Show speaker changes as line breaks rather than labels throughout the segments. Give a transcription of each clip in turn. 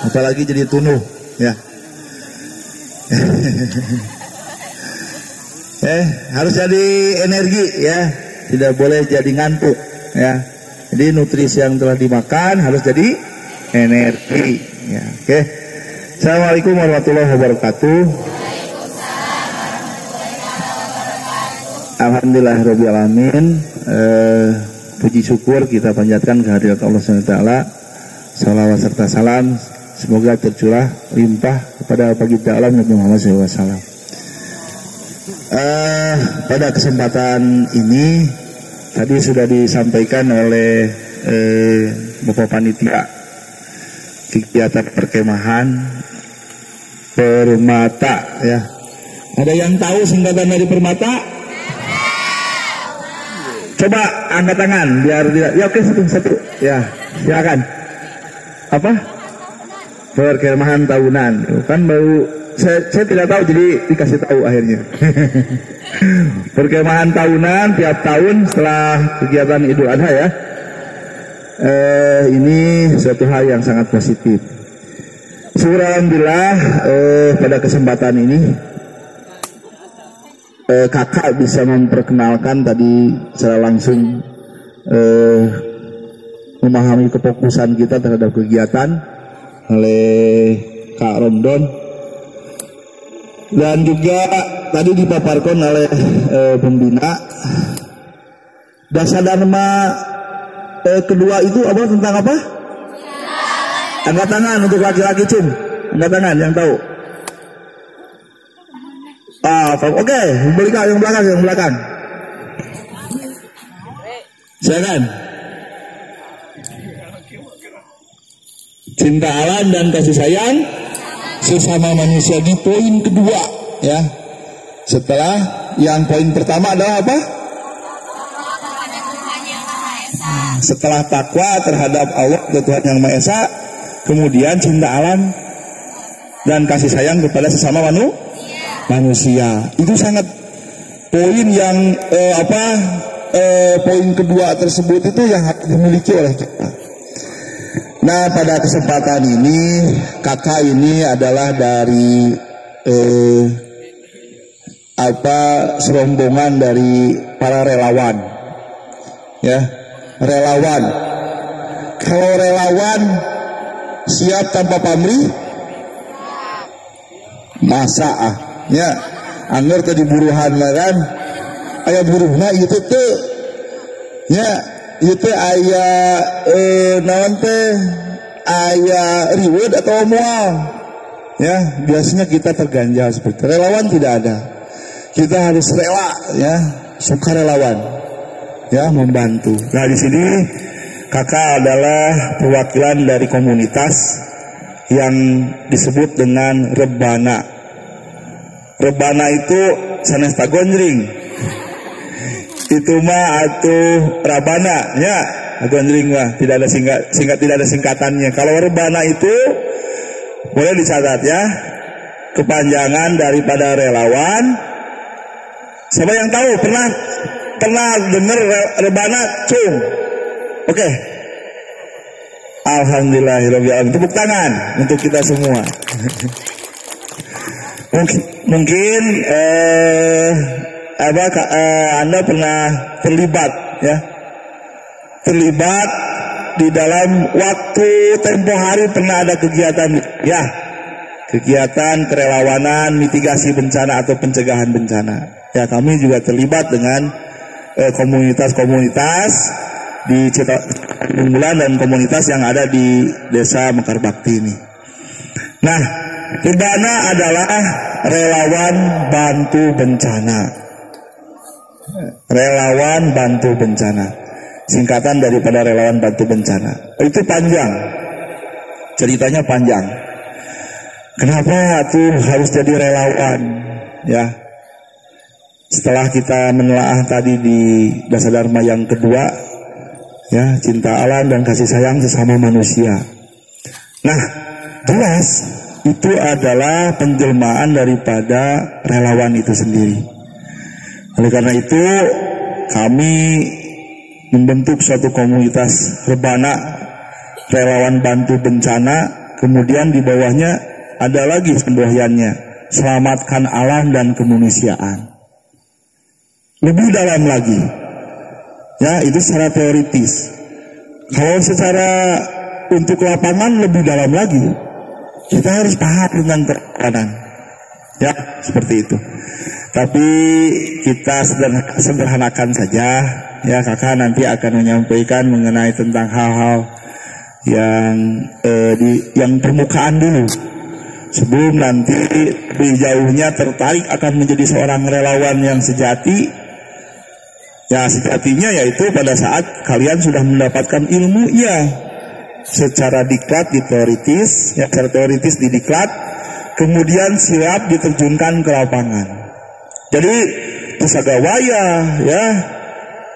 apalagi jadi tunuh ya. Harus jadi energi ya, tidak boleh jadi ngantuk ya. Jadi nutrisi yang telah dimakan harus jadi energi ya. Oke. Assalamualaikum warahmatullahi wabarakatuh. Alhamdulillahirabbil alamin. Puji syukur kita panjatkan kehadirat Allah SWT. Salawat serta salam semoga tercurah limpah kepada baginda alam Nabi Muhammad SAW. Pada kesempatan ini tadi sudah disampaikan oleh Bapak Panitia kegiatan perkemahan Permata ya. Ada yang tahu singkatan dari Permata? Coba angkat tangan biar tidak. Ya oke, satu. Ya, silakan. Apa? Perkemahan tahunan. Kan baru saya tidak tahu jadi dikasih tahu akhirnya. Perkemahan tahunan tiap tahun setelah kegiatan Idul Adha ya. Ini suatu hal yang sangat positif. Syukur alhamdulillah pada kesempatan ini kakak bisa memperkenalkan tadi secara langsung memahami kefokusan kita terhadap kegiatan oleh Kak Romdon, dan juga tadi dipaparkan oleh pembina dasar dharma kedua itu apa, tentang apa? Angkat tangan untuk laki-laki, cum. Angkat tangan yang tahu. Oke, yang belakang. Silakan. Cinta alam dan kasih sayang sesama manusia di poin kedua ya. Setelah yang poin pertama adalah apa? Setelah takwa terhadap Allah Tuhan Yang Maha Esa, kemudian cinta alam dan kasih sayang kepada sesama manusia. Itu sangat poin yang poin kedua tersebut itu yang dimiliki oleh kita. Nah, pada kesempatan ini kakak ini adalah dari serombongan dari para relawan ya. Relawan, kalau relawan siap tanpa pamrih masa ya, anggar tadi buruhan lah kan, ayah buruhna itu tuh ya, itu ayah naon teh ayah reward atau mual ya. Biasanya kita terganjal seperti relawan tidak ada, kita harus rela ya, sukarelawan ya, membantu. Nah, di sini kakak adalah perwakilan dari komunitas yang disebut dengan Rebana. Rebana itu sanes tagonjring. Itu mah atuh Rabana ya, tagonjring mah tidak ada tidak ada singkatannya. Kalau Rebana itu boleh dicatat ya, kepanjangan daripada relawan. Siapa yang tahu pernah dengar Rebana, cung? Oke. Alhamdulillahirobbilalamin. Tepuk tangan untuk kita semua. Mungkin Anda pernah terlibat ya, terlibat di dalam waktu tempo hari pernah ada kegiatan ya, kegiatan kerelawanan mitigasi bencana atau pencegahan bencana ya. Kami juga terlibat dengan komunitas-komunitas di Unggulan dan komunitas yang ada di Desa Mekar Bakti ini. Nah, Rebana adalah relawan bantu bencana. Relawan bantu bencana, singkatan daripada relawan bantu bencana. Itu panjang, ceritanya panjang. Kenapa tuh harus jadi relawan ya? Setelah kita menelaah tadi di dasar dharma yang kedua ya, cinta alam dan kasih sayang sesama manusia. Nah, jelas itu adalah penjelmaan daripada relawan itu sendiri. Oleh karena itu kami membentuk suatu komunitas Rebana relawan bantu bencana kemudian di bawahnya ada lagi semboyannya, selamatkan alam dan kemanusiaan. Lebih dalam lagi, ya itu secara teoritis. Kalau secara untuk lapangan lebih dalam lagi, kita harus paham tentang kerawanan, ya seperti itu. Tapi kita sederhanakan saja, ya kakak nanti akan menyampaikan mengenai tentang hal-hal yang permukaan dulu, sebelum nanti lebih jauhnya tertarik akan menjadi seorang relawan yang sejati. Ya sejatinya yaitu pada saat kalian sudah mendapatkan ilmu, ya secara diklat di teoritis, ya secara teoritis di diklat, kemudian siap diterjunkan ke lapangan. Jadi pusagawaya, ya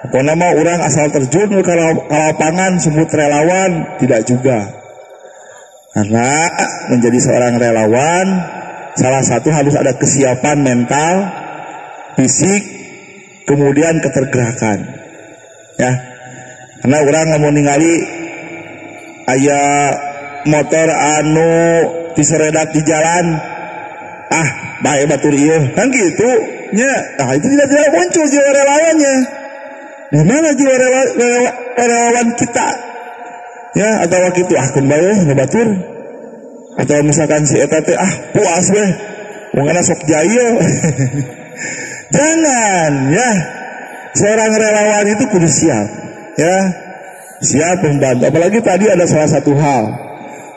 apa nama orang asal terjun ke lapangan sebut relawan, tidak juga. Karena menjadi seorang relawan salah satu harus ada kesiapan mental, fisik, kemudian ketergerakan, ya. Karena orang mau ningali aya motor anu diseredak di jalan, baik batur iya, kan gitu, nya. Nah itu tidak muncul jiwa relawannya. Di mana jiwa relawan kita? Ya atau gitu kembali ngebatur, atau misalkan si eta teh puas weh, wongana sok jaya. Jangan, ya. Seorang relawan itu kudu siap, ya. Siap membantu. Apalagi tadi ada salah satu hal.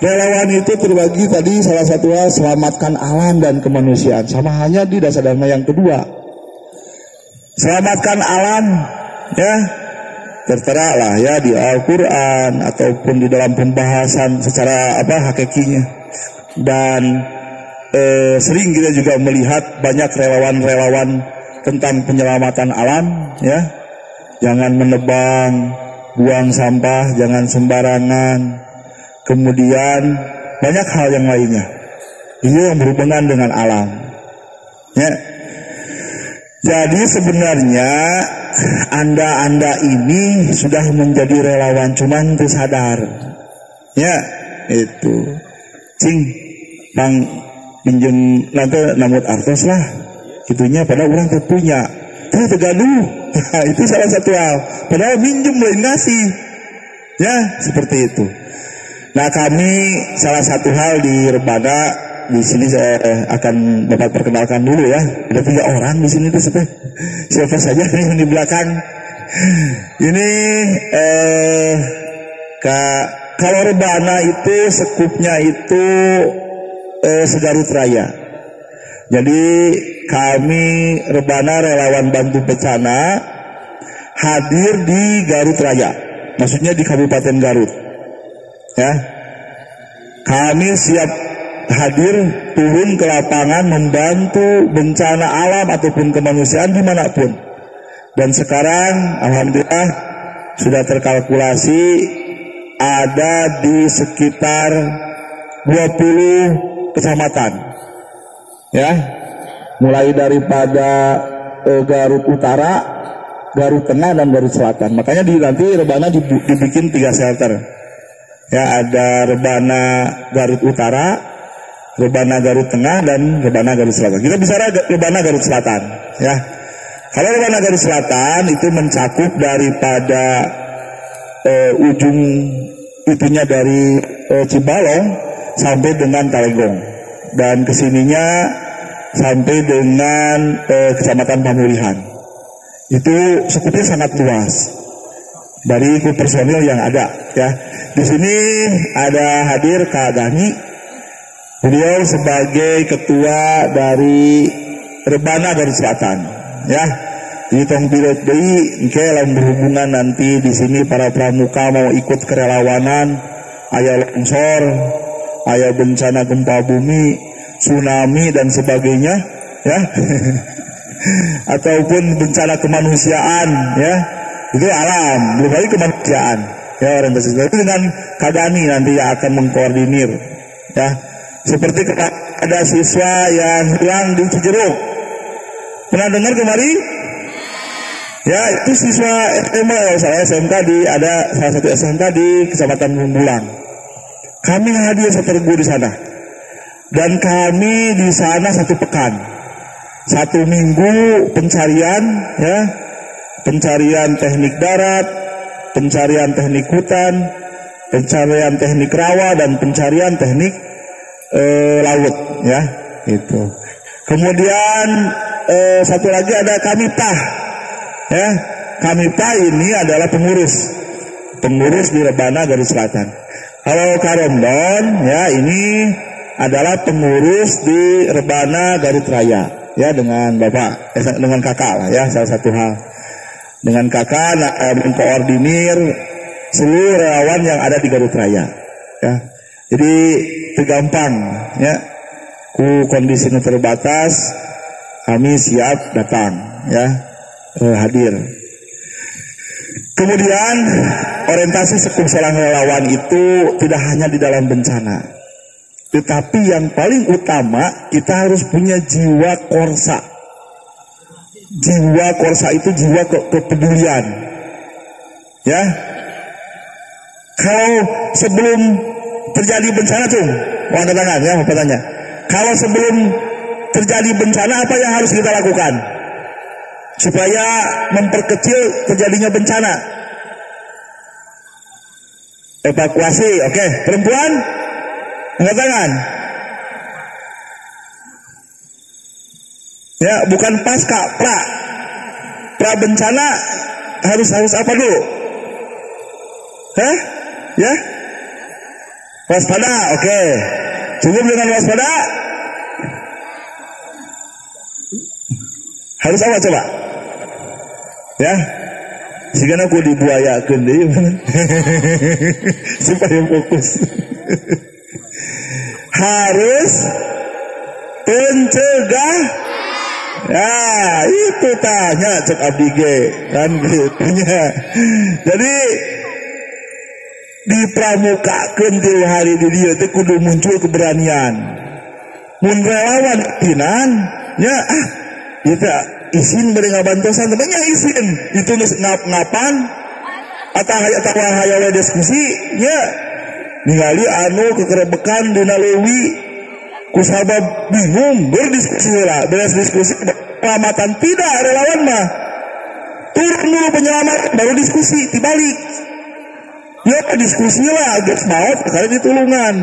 Relawan itu terbagi tadi salah satu hal, selamatkan alam dan kemanusiaan. Sama halnya di dasar dharma yang kedua. Selamatkan alam, ya. Tertera lah ya di Al-Quran ataupun di dalam pembahasan secara hakikinya. Dan sering kita juga melihat banyak relawan-relawan tentang penyelamatan alam, ya. Jangan menebang, buang sampah, jangan sembarangan. Kemudian banyak hal yang lainnya. Itu yang berhubungan dengan alam. Ya. Jadi sebenarnya Anda ini sudah menjadi relawan, cuman itu sadar. Ya, itu. Cing, bang pinjem nanti namut artos lah. Itunya padahal orang terpunya, tergaduh. Itu salah satu hal. Padahal minjem lain ngasih, ya seperti itu. Nah kami salah satu hal di Rebana di sini saya akan dapat perkenalkan dulu ya. Ada 3 orang di sini tuh siapa saja yang di belakang. Ini kalau Rebana itu sekupnya itu segarut raya. Jadi kami Rebana relawan bantu bencana hadir di Garut Raya, maksudnya di Kabupaten Garut. Ya, kami siap hadir turun ke lapangan membantu bencana alam ataupun kemanusiaan dimanapun. Dan sekarang alhamdulillah sudah terkalkulasi ada di sekitar 20 kecamatan. Ya, mulai daripada Garut Utara, Garut Tengah dan Garut Selatan. Makanya nanti Rebana dibikin 3 shelter. Ya, ada Rebana Garut Utara, Rebana Garut Tengah dan Rebana Garut Selatan. Kita bicara Rebana Garut Selatan, ya. Kalau Rebana Garut Selatan itu mencakup daripada ujung itunya dari Cibalong sampai dengan Talegong, dan kesininya sampai dengan Kecamatan Pamulihan. Itu sekupnya sangat luas dari personil yang ada, ya. Di sini ada hadir Kak Gani, beliau sebagai ketua dari Rebana Garut Selatan, ya. Di tong pilot deui engke lamun berhubungan nanti di sini para pramuka mau ikut kerelawanan, aya longsor, aya bencana gempa bumi, tsunami dan sebagainya, ya. Ataupun bencana kemanusiaan, ya. Itu alam, belum lagi kemanusiaan. Ya, orientasi itu dengan Kagani nanti yang akan mengkoordinir, ya. Seperti ada siswa yang hilang di Cijeruk. Pernah dengar kemarin? Ya, itu siswa SMA, saya SMK ada salah satu SMK di Kecamatan Bumbulang. Kami hadir setergu di sana. Dan kami di sana 1 pekan. 1 minggu pencarian, ya. Pencarian teknik darat, pencarian teknik hutan, pencarian teknik rawa, dan pencarian teknik laut, ya. Itu. Kemudian satu lagi ada Kamipah, ya. Kamipah ini adalah pengurus di Rebana Garut Selatan. Kalau Karomdon, ya, ini adalah pengurus di Rebana Garut Raya, ya, dengan bapak, dengan kakak lah, ya, salah satu hal. Dengan kakak mengkoordinir seluruh relawan yang ada di Garut Raya, ya. Jadi tergampang, ya. Kondisi terbatas, kami siap datang, ya, hadir. Kemudian orientasi sekumpulan relawan itu tidak hanya di dalam bencana, tetapi yang paling utama kita harus punya jiwa korsa. Jiwa korsa itu jiwa kepedulian, ya. Kalau sebelum terjadi bencana, angkat tangan, ya, pertanyaan. Kalau sebelum terjadi bencana, apa yang harus kita lakukan supaya memperkecil terjadinya bencana? Evakuasi, oke. Perempuan, angkat tangan. Ya, bukan pasca, pra bencana harus apa dulu? Hah? Ya? Waspada, oke. Cukup dengan waspada? Harus apa coba? Ya? Sehingga aku dibuayakan deh, supaya fokus. Harus pencegah. Ya, itu tanya cek abdi ge, kan gitunya. Jadi dipramukakeun di hari di dieu teh kudu muncul keberanian. Mun relawan pinan, nya ieu teh izin bari ngabantosan, namanya izin. Itu geus ngap-ngapan atawa hayang diskusi, nya ningali anu kekerebekan dina leuwih kusabab bingung, berdiskusi lah, beres diskusi penyelamatan tidak, relawan mah turun dulu penyelamat baru diskusi, dibalik ya diskusi lah, guys maut sekali ditulungan.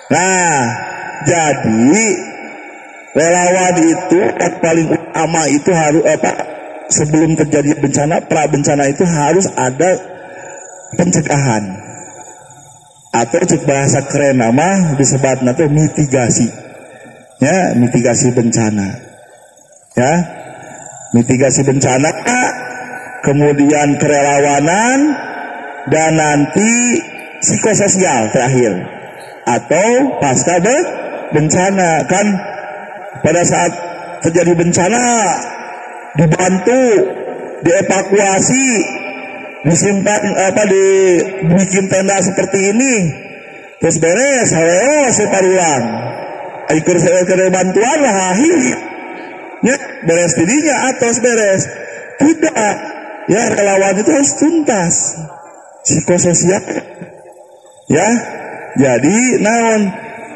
Nah, jadi relawan itu yang paling utama itu harus sebelum terjadi bencana, pra bencana itu harus ada pencegahan. Atau cek bahasa keren nama disebutnya tuh mitigasi, ya, mitigasi bencana, ya, mitigasi bencana, kemudian kerelawanan, dan nanti psikososial terakhir, atau pasca bencana. Kan pada saat terjadi bencana dibantu, dievakuasi, disimpan dibikin tenda seperti ini, terus beres, separulang, ikut bantuan lah, ya beres dirinya atau beres, tidak, ya relawan itu harus tuntas, psikososial, ya, jadi naon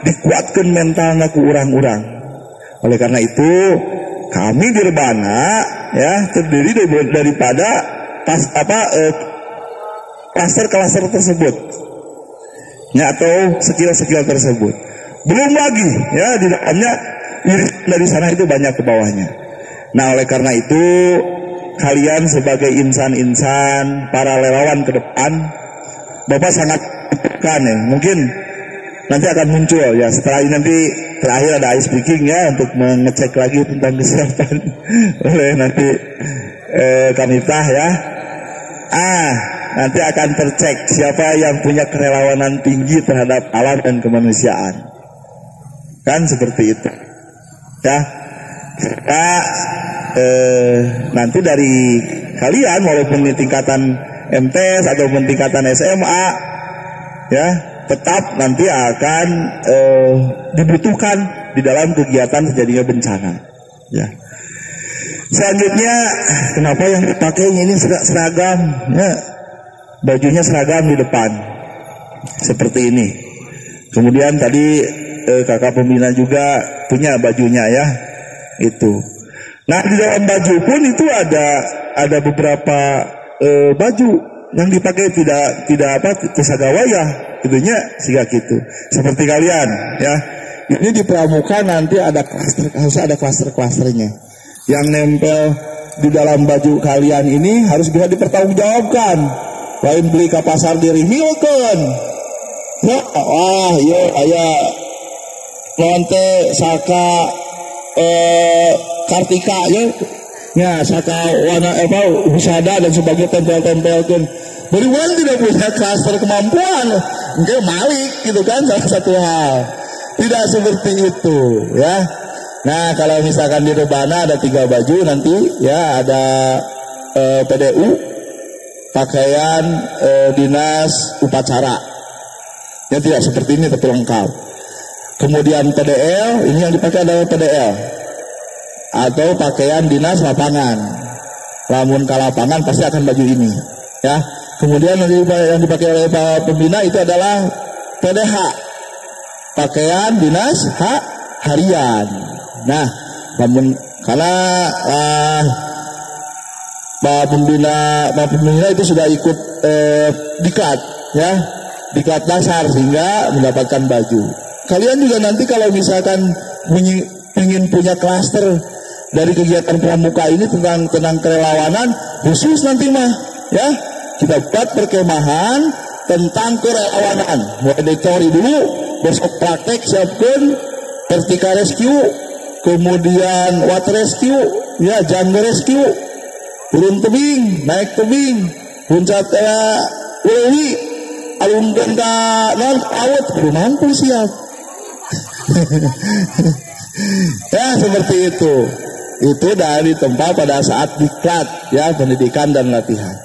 dikuatkan mentalnya ku urang-urang. Oleh karena itu kami di Rebana, ya, terdiri daripada klaster tersebut, ya, atau skill tersebut. Belum lagi, ya, di dalamnya dari sana itu banyak ke bawahnya. Nah, oleh karena itu kalian sebagai insan-insan para relawan ke depan, Bapak sangat kan, ya, mungkin nanti akan muncul, ya, setelah ini nanti terakhir ada ice breaking, ya, untuk mengecek lagi tentang kesiapan oleh nanti Kamipah, ya. Nanti akan tercek siapa yang punya kerelawanan tinggi terhadap alam dan kemanusiaan, kan seperti itu, ya. Nanti dari kalian walaupun di tingkatan MTs ataupun tingkatan SMA, ya, tetap nanti akan dibutuhkan di dalam kegiatan terjadinya bencana, ya. Selanjutnya, kenapa yang dipakainya ini seragam, ya, bajunya seragam di depan seperti ini. Kemudian tadi kakak pembina juga punya bajunya ya, itu. Nah di dalam baju pun itu ada beberapa baju yang dipakai tidak kesagawaya, itunya sehingga gitu. Seperti kalian ya, ini di pramuka nanti harus ada klaster-klasternya yang nempel di dalam baju kalian ini harus bisa dipertanggungjawabkan. Lain beli ke pasar dirihilkeun. Ya, wah, yo aya nonte saka Kartika ya saka warna husada dan sebagainya tempel-tempelkeun. Beri orang tidak punya klaster kemampuan, mungkin malik gitu kan, salah satu hal. Tidak seperti itu ya. Nah kalau misalkan di rebana ada 3 baju nanti ya, ada PDU, pakaian dinas upacara ya, tidak seperti ini tapi lengkap. Kemudian PDL, ini yang dipakai adalah PDL atau pakaian dinas lapangan. Lamun ke lapangan pasti akan baju ini ya. Kemudian yang dipakai oleh Pak Pembina itu adalah PDH, pakaian dinas harian. Nah, namun karena Pak Pembina itu sudah ikut diklat ya, diklat dasar sehingga mendapatkan baju. Kalian juga nanti kalau misalkan ingin punya klaster dari kegiatan pramuka ini tentang kerelawanan khusus nanti mah ya, kita buat perkemahan tentang kerelawanan. Mulai dari teori dulu, besok praktek siapkan vertical rescue, kemudian water rescue, ya jungle rescue, turun tebing, naik tebing, puncak ulewi, alunkan ke non laut, belum mampu siap. Ya seperti itu. Itu dari tempat pada saat diklat ya, pendidikan dan latihan.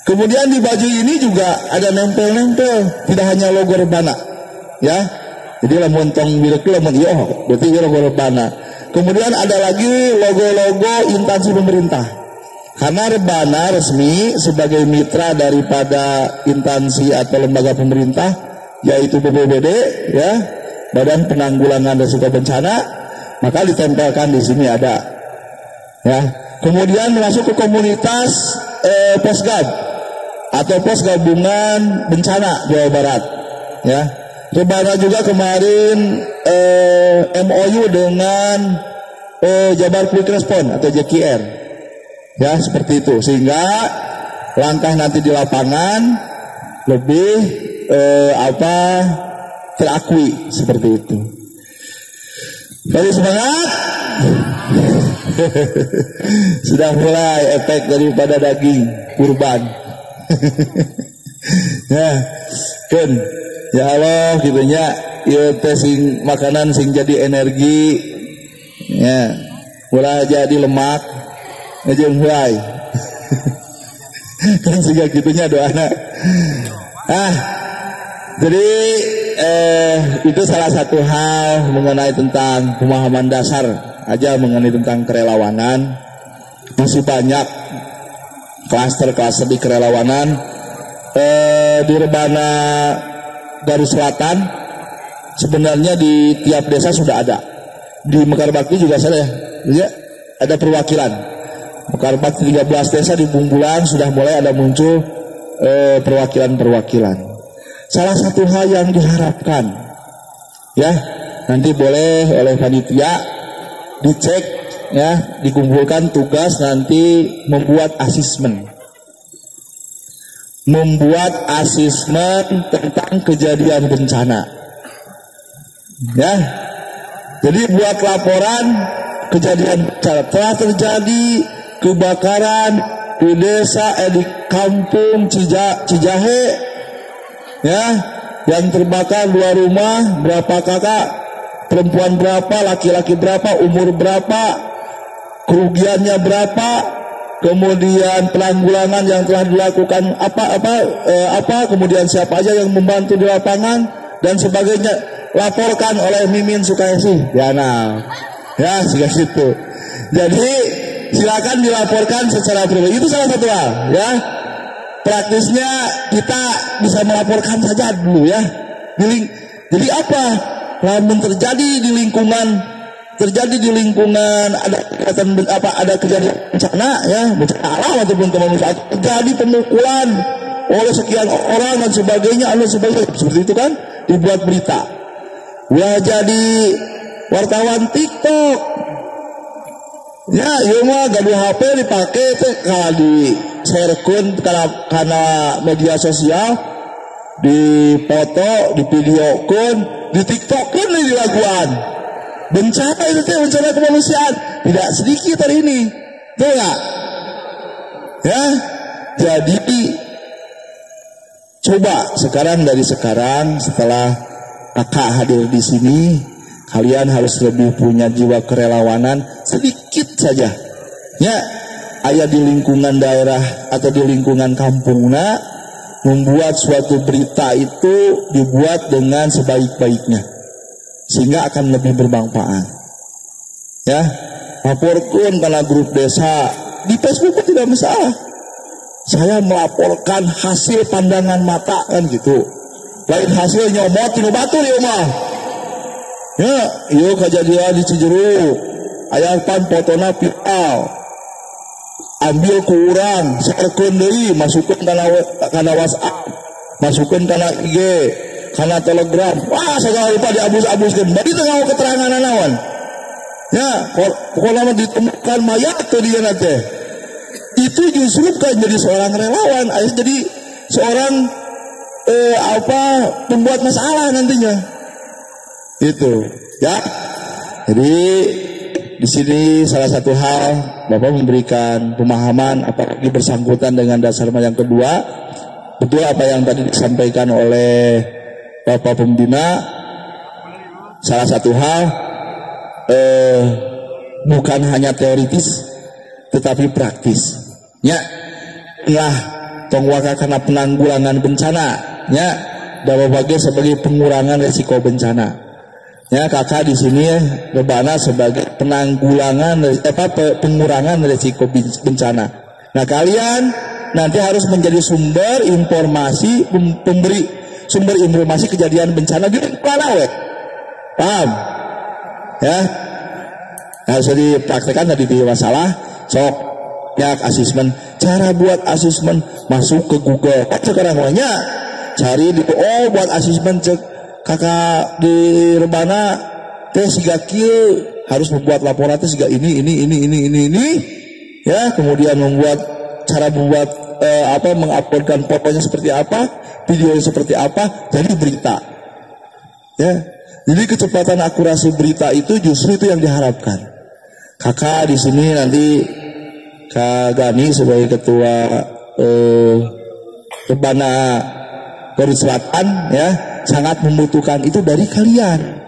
Kemudian di baju ini juga ada nempel-nempel, tidak hanya logo rebana ya. Jadi lamun tong mirek lamun ieu berarti logo rebana. Kemudian ada lagi logo-logo instansi pemerintah. Karena rebana resmi sebagai mitra daripada instansi atau lembaga pemerintah, yaitu BPBD ya, Badan Penanggulangan Risiko Bencana, maka ditempelkan di sini ada ya. Kemudian masuk ke komunitas Posgab atau Pos Gabungan Bencana Jawa Barat ya. Rebana juga kemarin MOU dengan Jabar Quick Response atau JKR ya, seperti itu, sehingga langkah nanti di lapangan lebih terakui seperti itu. Jadi semangat. Sudah mulai efek daripada daging kurban. Ya, kan. Ya Allah, gitunya, ieu teh sing makanan sing jadi energi. Ya, ulah jadi lemak. Ngejeng huai. Kan sehingga gitunya doana. Jadi itu salah satu hal mengenai tentang pemahaman dasar aja mengenai tentang kerelawanan. Masih banyak klaster-klaster di kerelawanan. Di Rebana Garut Selatan sebenarnya di tiap desa sudah ada. Di Mekar Bakti juga saya ya, ada perwakilan. Mekar Bakti 13 desa di Bungbulan sudah mulai ada muncul perwakilan-perwakilan. Salah satu hal yang diharapkan ya, nanti boleh oleh panitia dicek ya, dikumpulkan tugas nanti membuat asesmen tentang kejadian bencana ya. Jadi buat laporan kejadian bencana, telah terjadi kebakaran di desa di kampung Cijahe ya, yang terbakar 2 rumah, berapa kakak, perempuan berapa, laki-laki berapa, umur berapa, kerugiannya berapa, kemudian penanggulangan yang telah dilakukan apa, kemudian siapa aja yang membantu di lapangan dan sebagainya, laporkan oleh Mimin Sukaisi ya. Nah ya segitu. Jadi silakan dilaporkan secara pribadi, itu salah satu hal ya. Praktisnya kita bisa melaporkan saja dulu ya, Jadi apa? Lamun terjadi di lingkungan ada kejadian bencana ya, bencana alam ataupun kemanusiaan, terjadi pemukulan oleh sekian orang dan sebagainya, seperti itu kan, dibuat berita. Wah, jadi wartawan TikTok. Ya, ieu mah gaduh HP dipakai teh di sharekeun karena media sosial, dipoto, divideokeun, di TikTokeun dilaguan. Bencana itu teh, bencana kemanusiaan. Tidak sedikit hari ini. Betul enggak? Ya. Jadi coba dari sekarang setelah kakak hadir di sini, kalian harus lebih punya jiwa kerelawanan sedikit saja. Ya, aya di lingkungan daerah atau di lingkungan kampungna, membuat suatu berita itu dibuat dengan sebaik-baiknya, sehingga akan lebih bermanfaat. Ya, laporkan karena grup desa di Facebook pun tidak masalah. Saya melaporkan hasil pandangan mata kan gitu. Lain hasil nyomot tinu batur ya mah. Ya, iyo kejadian di Cijeruk. Ayapan fotona viral. Ambil ku urang, sharekeun deui, masukkeun kana WhatsApp, masukkeun kana IG, kana Telegram. Wah, segala rupa diabus-abuskeun. Bari teu ngaho keterangan naon. Ya, pokoknya ditemukan mayat tuh dia nanti. Itu justru kan jadi seorang relawan, jadi seorang pembuat masalah nantinya. Itu, ya. Jadi di sini salah satu hal Bapak memberikan pemahaman apalagi bersangkutan dengan dasar yang kedua. Betul apa yang tadi disampaikan oleh Bapak Pembina. Salah satu hal bukan hanya teoritis tetapi praktis. Ya, lah tongwaka karena penanggulangan bencana. Ya, dan berbagai sebagai pengurangan resiko bencana. Ya, kakak di sini rebana sebagai penanggulangan pengurangan resiko bencana. Nah, kalian nanti harus menjadi sumber informasi, pemberi sumber informasi kejadian bencana di lingkungan. Paham? Ya, harus dipraktekkan tadi di masalah. Sok ya, asesmen. Cara buat asesmen masuk ke Google. Sekarang banyak cari buat asesmen cek kakak di rebana teh siga kieu harus membuat laporan teh siga ini ya, kemudian cara membuat menguploadkan fotonya seperti apa, videonya seperti apa, jadi berita. Ya. Jadi kecepatan akurasi berita itu justru itu yang diharapkan. Kakak di sini nanti Kak Gani sebagai ketua rebana Garut Selatan ya, sangat membutuhkan itu dari kalian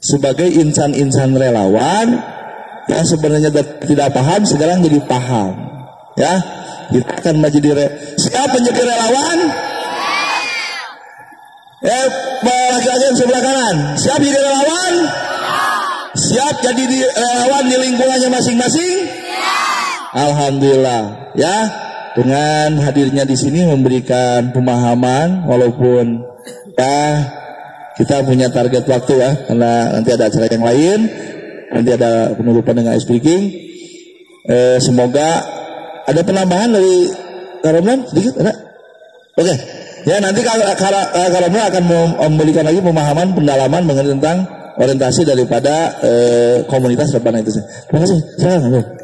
sebagai insan-insan relawan yang sebenarnya tidak paham sekarang jadi paham ya. Kita akan menjadi siap menjadi relawan ya, laki-laki yang sebelah kanan siap jadi relawan, siap jadi relawan di lingkungannya masing-masing. Alhamdulillah ya, dengan hadirnya di sini memberikan pemahaman walaupun ya kita punya target waktu ya, karena nanti ada acara yang lain, nanti ada penutupan dengan speaking. Semoga ada penambahan dari Karomlan sedikit ada. Oke. Ya, nanti Karomlan akan memberikan lagi pemahaman pendalaman mengenai tentang orientasi daripada komunitas rebana itu. Terima kasih. Silakan.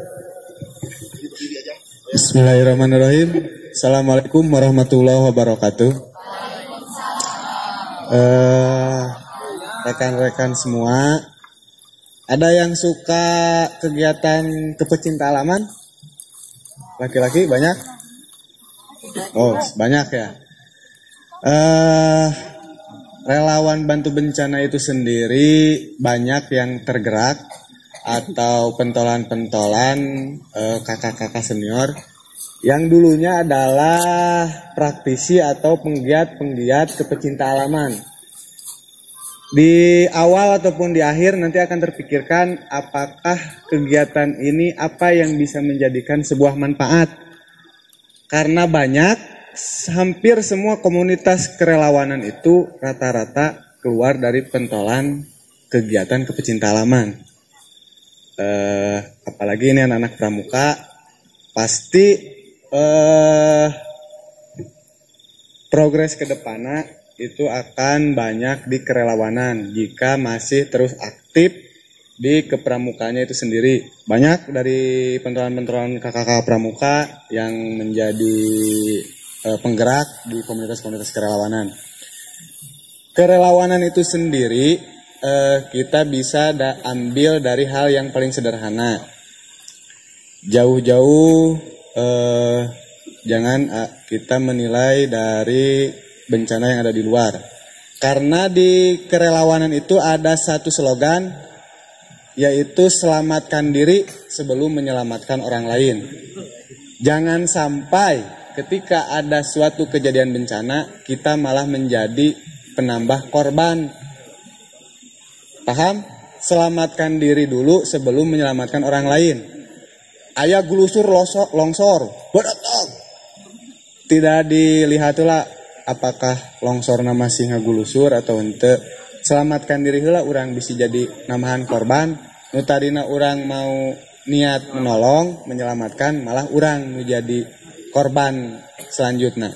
Bismillahirrahmanirrahim. Assalamualaikum warahmatullahi wabarakatuh. Rekan-rekan semua, ada yang suka kegiatan kepecinta alaman? Laki-laki banyak? Oh, banyak ya. Relawan bantu bencana itu sendiri banyak yang tergerak atau pentolan-pentolan kakak-kakak senior yang dulunya adalah praktisi atau penggiat-penggiat kepecinta alaman. Di awal ataupun di akhir nanti akan terpikirkan apakah kegiatan ini apa yang bisa menjadikan sebuah manfaat. Karena banyak, hampir semua komunitas kerelawanan itu rata-rata keluar dari pentolan kegiatan kepecinta alaman. Apalagi ini anak-anak pramuka, pasti progres ke depannya itu akan banyak di kerelawanan jika masih terus aktif di kepramukanya itu sendiri. Banyak dari pentolan-pentolan kakak-kakak pramuka yang menjadi penggerak di komunitas-komunitas kerelawanan. Kerelawanan itu sendiri kita bisa ambil dari hal yang paling sederhana. Jauh-jauh jangan kita menilai dari bencana yang ada di luar. Karena di kerelawanan itu ada satu slogan, yaitu selamatkan diri sebelum menyelamatkan orang lain. Jangan sampai ketika ada suatu kejadian bencana, kita malah menjadi penambah korban. Paham? Selamatkan diri dulu sebelum menyelamatkan orang lain. Aya glusur longsor, beratang. Tidak dilihatlah apakah longsor nama singa gulusur atau ente. Selamatkan diri heula urang bisa jadi namahan korban. Nu tadina urang mau niat menolong, menyelamatkan, malah urang menjadi korban selanjutnya.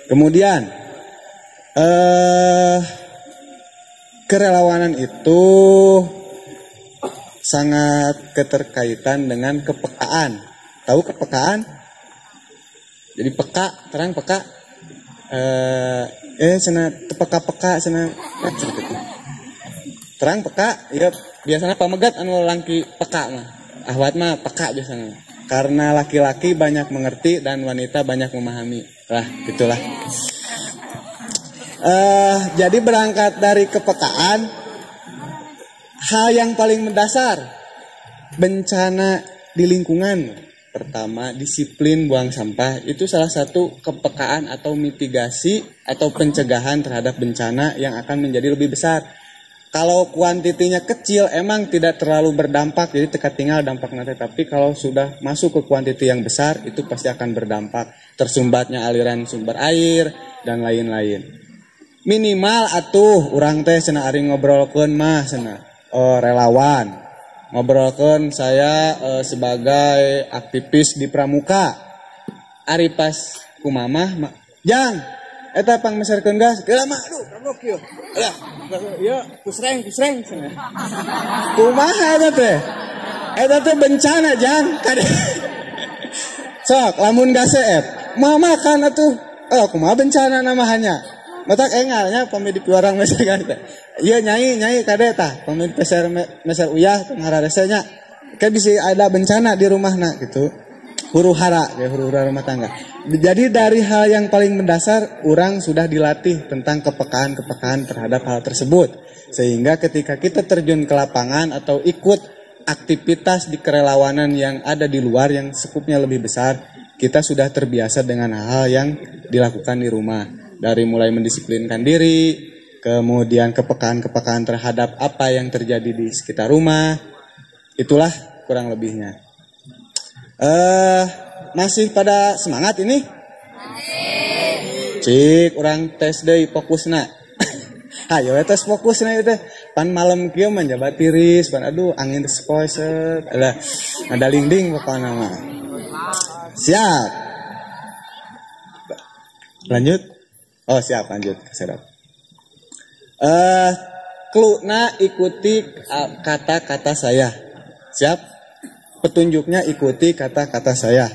Kemudian kerelawanan itu sangat keterkaitan dengan kepekaan. Tahu kepekaan? Jadi peka, terang peka. Sana peka sana terang peka. Ya biasanya pamegat anu langki peka mah. Ahwat mah peka biasanya. Karena laki-laki banyak mengerti dan wanita banyak memahami. Lah, gitulah. Jadi berangkat dari kepekaan, hal yang paling mendasar bencana di lingkungan. Pertama, disiplin buang sampah. Itu salah satu kepekaan atau mitigasi atau pencegahan terhadap bencana yang akan menjadi lebih besar. Kalau kuantitinya kecil emang tidak terlalu berdampak, jadi teka tinggal dampak nanti. Tapi kalau sudah masuk ke kuantiti yang besar, itu pasti akan berdampak. Tersumbatnya aliran sumber air dan lain-lain. Minimal atuh urang teh cenah ari ngobrolkeun mah cenah. Relawan. Ngobrolkeun saya sebagai aktivis di pramuka. Ari pas kumamah jang eta pangmeserkeun gas. Geula mah aduh pramuka kieu. Alah, ieu kusreng cenah. Kumaha eta teh? Eta teh bencana jang. Sok lamun gaseep, mama kan atuh. Kumaha bencana namahannya? Matak engalnya pamedi piwarang meser kan teh. Ieu nyai kade tah, pamedi meser uyah teh ngararesenya. Kan bisa ada bencana di rumahna gitu. Huru-hara rumah tangga. Jadi dari hal yang paling mendasar, orang sudah dilatih tentang kepekaan terhadap hal tersebut. Sehingga ketika kita terjun ke lapangan atau ikut aktivitas di kerelawanan yang ada di luar yang skupnya lebih besar, kita sudah terbiasa dengan hal-hal yang dilakukan di rumah. Dari mulai mendisiplinkan diri, kemudian kepekaan terhadap apa yang terjadi di sekitar rumah. Itulah kurang lebihnya. Masih pada semangat ini? Cik, orang tes deui fokusna. Hayo tes fokusna itu. Pan malam kieu menjabat tiris, pan aduh angin sepoi set. Alah, ada linding pokokna mah. Siap. Lanjut. Oh, siap lanjut. Serap. Kluna ikuti kata-kata saya. Siap? Petunjuknya ikuti kata-kata saya.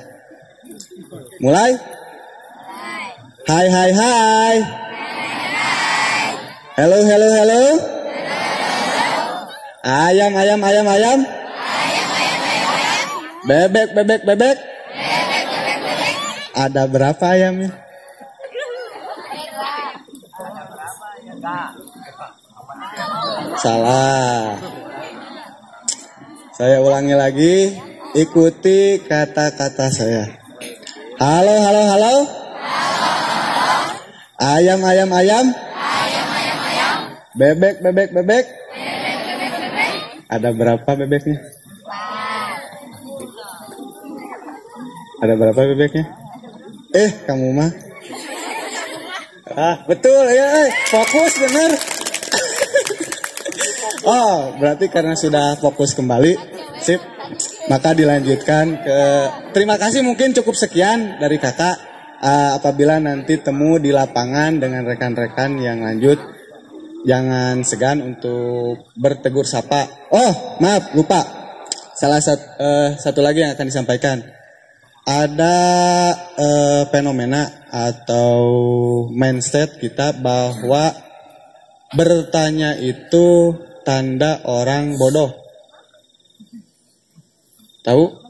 Mulai? Hai hai hai. Hello hello hello. Ayam ayam ayam ayam. Bebek bebek bebek. Ada berapa ayamnya? Salah. Saya ulangi lagi. Ikuti kata-kata saya. Halo, halo, halo. Ayam, ayam, ayam. Bebek, bebek, bebek. Ada berapa bebeknya? Ada berapa bebeknya? Kamu mah. Betul ya, fokus bener. Oh, berarti karena sudah fokus kembali. Sip. Maka dilanjutkan ke terima kasih, mungkin cukup sekian dari kakak. Apabila nanti temu di lapangan dengan rekan-rekan yang lanjut, jangan segan untuk bertegur sapa. Oh, maaf, lupa. Satu lagi yang akan disampaikan. Ada fenomena atau mindset kita bahwa bertanya itu tanda orang bodoh. Tahu?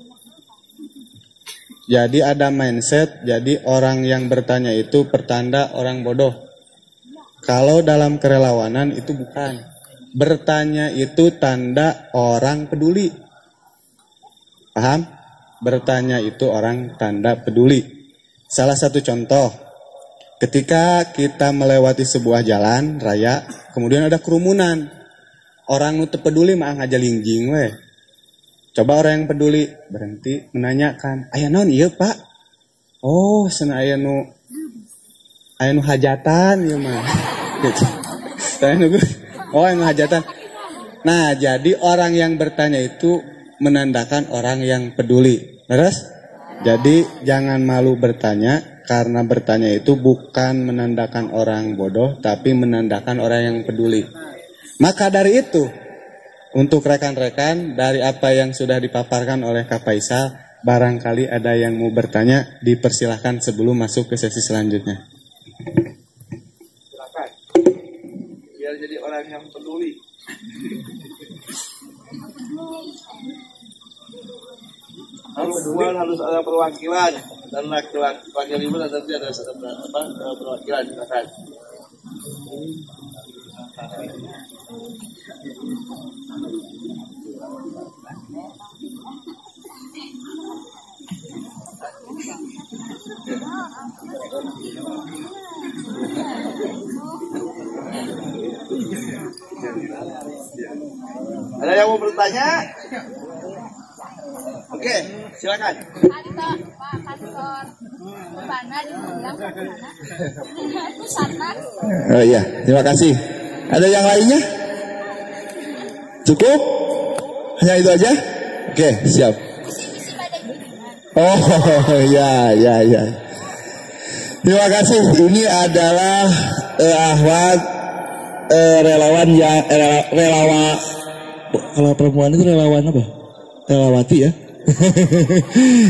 Jadi ada mindset, jadi orang yang bertanya itu pertanda orang bodoh. Kalau dalam kerelawanan itu bukan. Bertanya itu tanda orang peduli. Paham? Bertanya itu orang tanda peduli. Salah satu contoh, ketika kita melewati sebuah jalan raya, kemudian ada kerumunan. Orang nu teu peduli mah ngajalingjing we. Coba orang yang peduli berhenti menanyakan, "Aya naon ieu, Pak?" "Oh, cenah aya nu hajatan ieu mah." Gitu. Oh, anu hajatan. Nah, jadi orang yang bertanya itu menandakan orang yang peduli. Terus? Jadi jangan malu bertanya, karena bertanya itu bukan menandakan orang bodoh, tapi menandakan orang yang peduli. Maka dari itu, untuk rekan-rekan, dari apa yang sudah dipaparkan oleh Kak Faisal, barangkali ada yang mau bertanya, dipersilahkan sebelum masuk ke sesi selanjutnya.
Silakan. Biar jadi orang yang peduli. Harus ada perwakilan, dan laki-laki wakil ibu nanti ada perwakilan. Silakan. Ada yang mau bertanya? Oke, silakan.
Pak kantor mana diundang ke mana? Pusatna.
Oh iya, terima kasih. Ada yang lainnya? Cukup? Hanya itu aja? Oke, siap. Oh ya. Terima kasih. Ini adalah Ahwat relawan yang relawan. Kalau perempuan itu relawan apa? Relawati ya.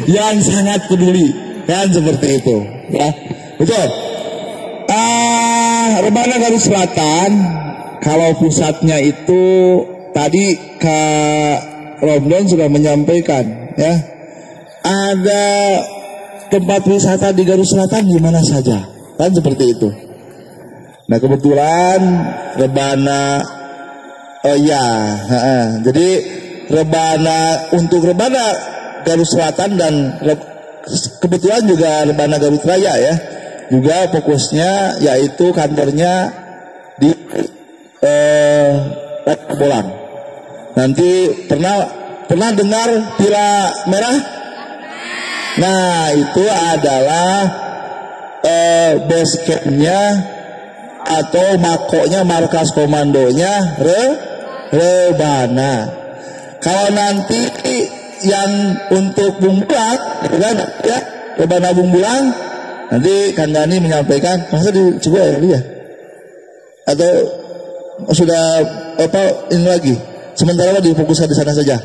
Yang sangat peduli, kan seperti itu, ya. Betul. Rebana Garut Selatan, kalau pusatnya itu tadi Kak Romdon sudah menyampaikan, ya. Ada tempat wisata di Garut Selatan di mana saja, kan seperti itu. Nah kebetulan Rebana, jadi untuk Rebana Garut Selatan dan kebetulan juga Rebana Garut Raya ya, juga fokusnya yaitu kantornya di Bolang. Nanti pernah dengar Villa Merah? Nah itu adalah base campnya atau makonya, markas komandonya Rebana. Kalau nanti yang untuk Bumbulang, ya, Rebana Bumbulang, nanti Kang Dani menyampaikan, masa di Ciguay ya? Atau sudah ini lagi? Sementara difokuskan di sana saja.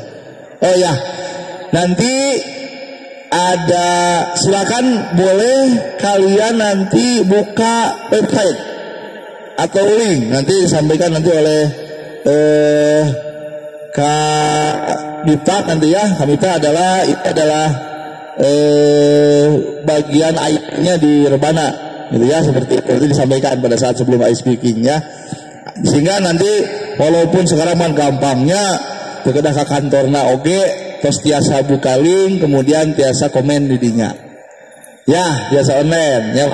Oh ya, nanti ada, silakan boleh kalian nanti buka website atau link, nanti disampaikan nanti oleh Kak Mita nanti ya. Kak Mita adalah bagian IT-nya di Rebana gitu ya, seperti itu. Nanti disampaikan pada saat sebelum I speaking ya. Sehingga nanti walaupun sekarang mah gampangnya kedah ke kantorna oge terus tiasa buka link kemudian tiasa komen didinya. Ya, biasa online ya.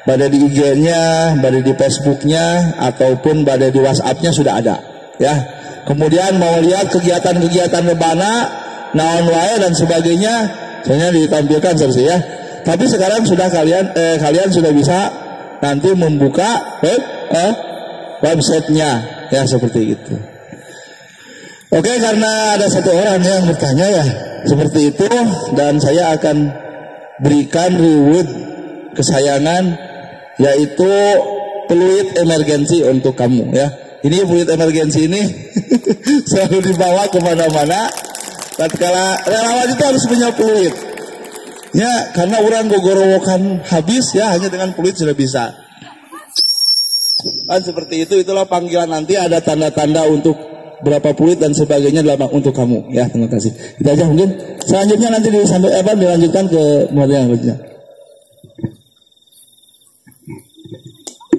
Pada di IG-nya, pada di Facebook-nya ataupun pada di WhatsApp-nya sudah ada ya. Kemudian mau lihat kegiatan-kegiatan Rebana, naon wae dan sebagainya, sebenarnya ditampilkan seperti ya. Tapi sekarang sudah kalian sudah bisa nanti membuka websitenya, ya seperti itu. Oke, karena ada satu orang yang bertanya ya seperti itu, dan saya akan berikan reward kesayangan, yaitu fluid emergency untuk kamu ya. Ini fluid emergency ini selalu dibawa kemana-mana. Tatkala relawan itu harus punya fluid. Ya, karena orang gogorowokan habis ya, hanya dengan fluid sudah bisa. Kan seperti itu, itulah panggilan nanti, ada tanda-tanda untuk berapa fluid dan sebagainya dalam untuk kamu. Ya, terima kasih. Itu aja mungkin. Selanjutnya nanti dilanjutkan ke model yang berikutnya.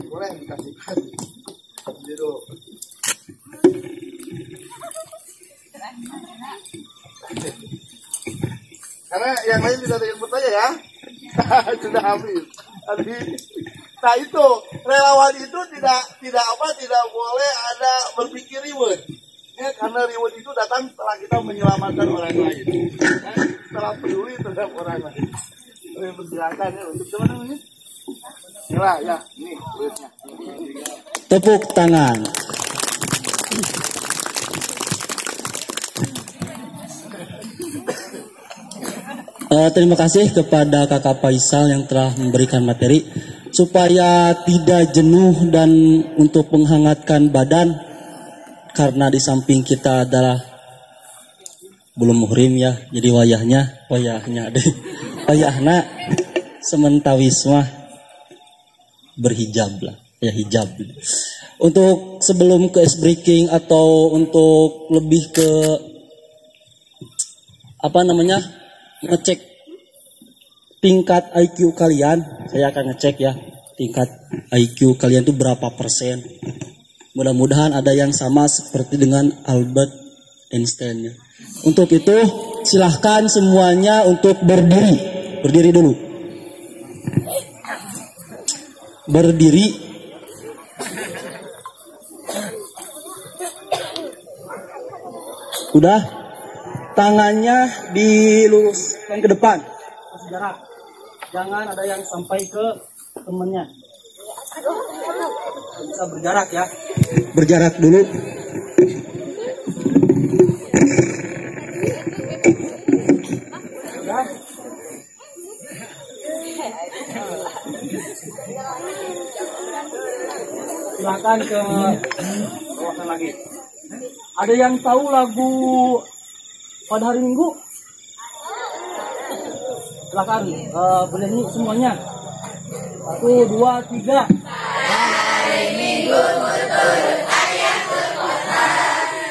Boleh dikasihkan biru. Karena yang lain tidak ada yang bertanya ya. Sudah habis. Tadi, nah itu relawan itu tidak boleh ada berpikir ribut. Ya, karena ribut itu datang setelah kita menyelamatkan orang lain. Setelah peduli terhadap orang lain. Bersilakan ya untuk teman namanya. Inilah ya, ini duitnya.
Tepuk tangan. Terima kasih kepada Kakak Faisal yang telah memberikan materi. Supaya tidak jenuh dan untuk menghangatkan badan, karena di samping kita adalah belum muhrim ya, jadi wayahna sementawismah berhijab lah, ya hijab. Untuk sebelum ke ice breaking atau untuk lebih ke ngecek tingkat IQ kalian, saya akan ngecek ya tingkat IQ kalian itu berapa persen. Mudah-mudahan ada yang sama seperti dengan Albert Einstein ya. Untuk itu silahkan semuanya untuk berdiri dulu. Berdiri. Udah, tangannya diluruskan ke depan, kasih jarak. Jangan ada yang sampai ke temennya. Bisa berjarak ya. Berjarak dulu. Ya. Silakan ke kawasan lagi. Ada yang tahu lagu pada hari Minggu? Silakan bernyanyi semuanya. 1, 2, 3.
Hari Minggu turun ayam ke kota,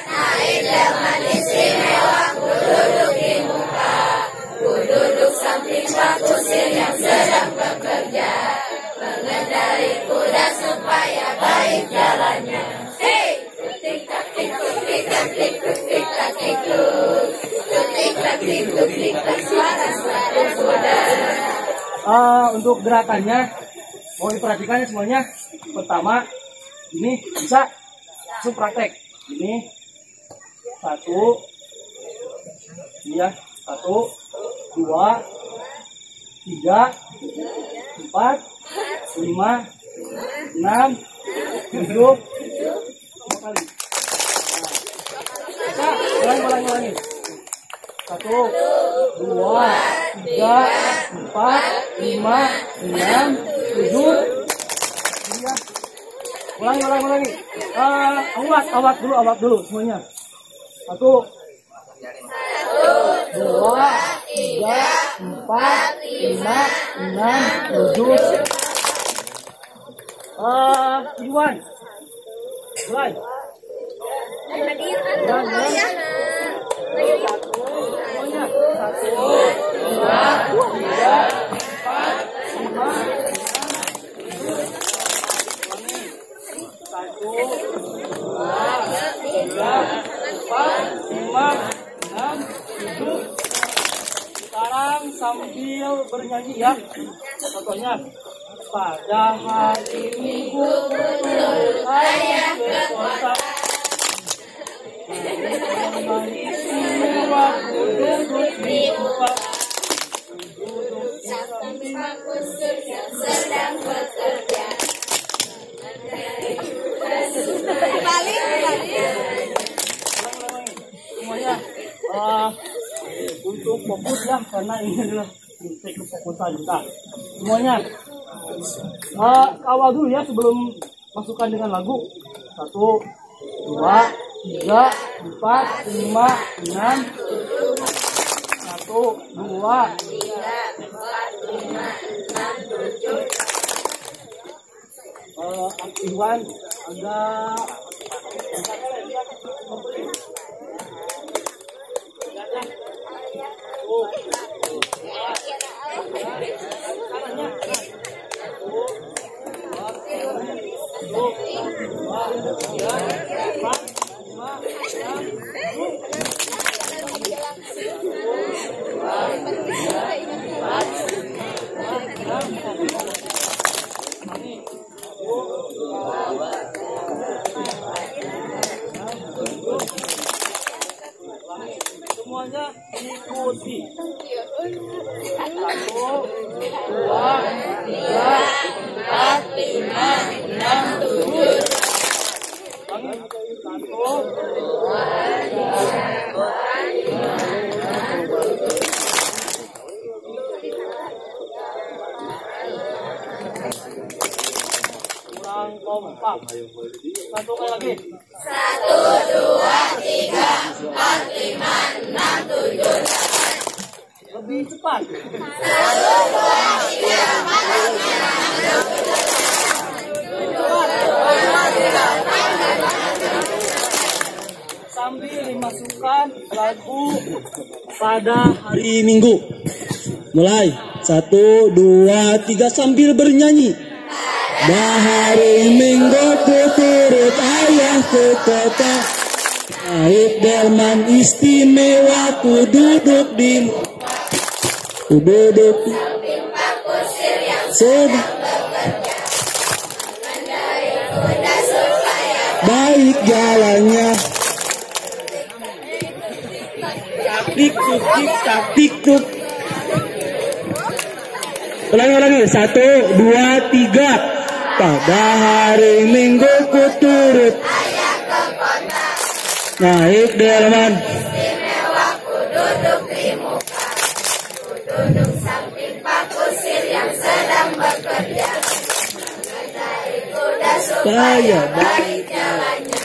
naik delman istimewa, ku duduk di muka, ku duduk samping Pak Kusir yang sedang bekerja, mengendari kuda supaya baik jalannya. Hei, tik tak tik tuk tik tak tik tuk tik tak tik tuk, tik tak tik tuk tik tak, suara kuda.
Untuk gerakannya mau diperhatikan ya semuanya. Pertama, ini bisa langsung praktek. Ini 1, ya 1, 2, 3, 4, 5, 6, 7, 5 kali. Bisa ulangi. 1, 2, 3, 4, 5, 6, 7. Ulangi. Awat dulu semuanya. 1, 2, 3, 4, 5, 6, 7. Iwan. Mulai. Semuanya. 1, 2, 3, 4, 5. 1, 2, 3, 4, 5, 6, 7. Sekarang sambil bernyanyi ya. Contohnya, pada hari Minggu saya ke kota, aku duduk di muka, duduk samping Pak Kusir yang sedang bekerja.
untuk fokus ya, karena ini adalah titik kefokusan kita semuanya. Awal dulu ya sebelum masukkan dengan lagu. 1, 2, 3, 4, 5, 6. 1, 2, 3, 4, 5, 6, 7. Iwan agak semuanya ikuti. 1, 2, 3, 4, 5, 6, 7. 1, 2, 3, 4, 5, 6, 7. Kurang kompak. Satu kali lagi. 1, 2, 3, 4, 5, 6, 7, 8. Lebih cepat. 1, 2, 3, 4, 5, 6, 7, 8. Sambil dimasukkan lagu pada hari Minggu. Mulai 1, 2, 3 sambil bernyanyi. Hari Minggu ku turut ayah ke kota, naik delman istimewa, ku duduk di samping pak kusir yang sedang bekerja, mengendarai kuda supaya baik jalannya. Taktik tuk. Ulangi. 1, 2, 3. Pada hari Minggu ku turut ayah ke kota, naik delman istimewa, ku duduk di muka, ku duduk samping pak kusir yang sedang bekerja, mengendarai kuda supaya baik jalannya.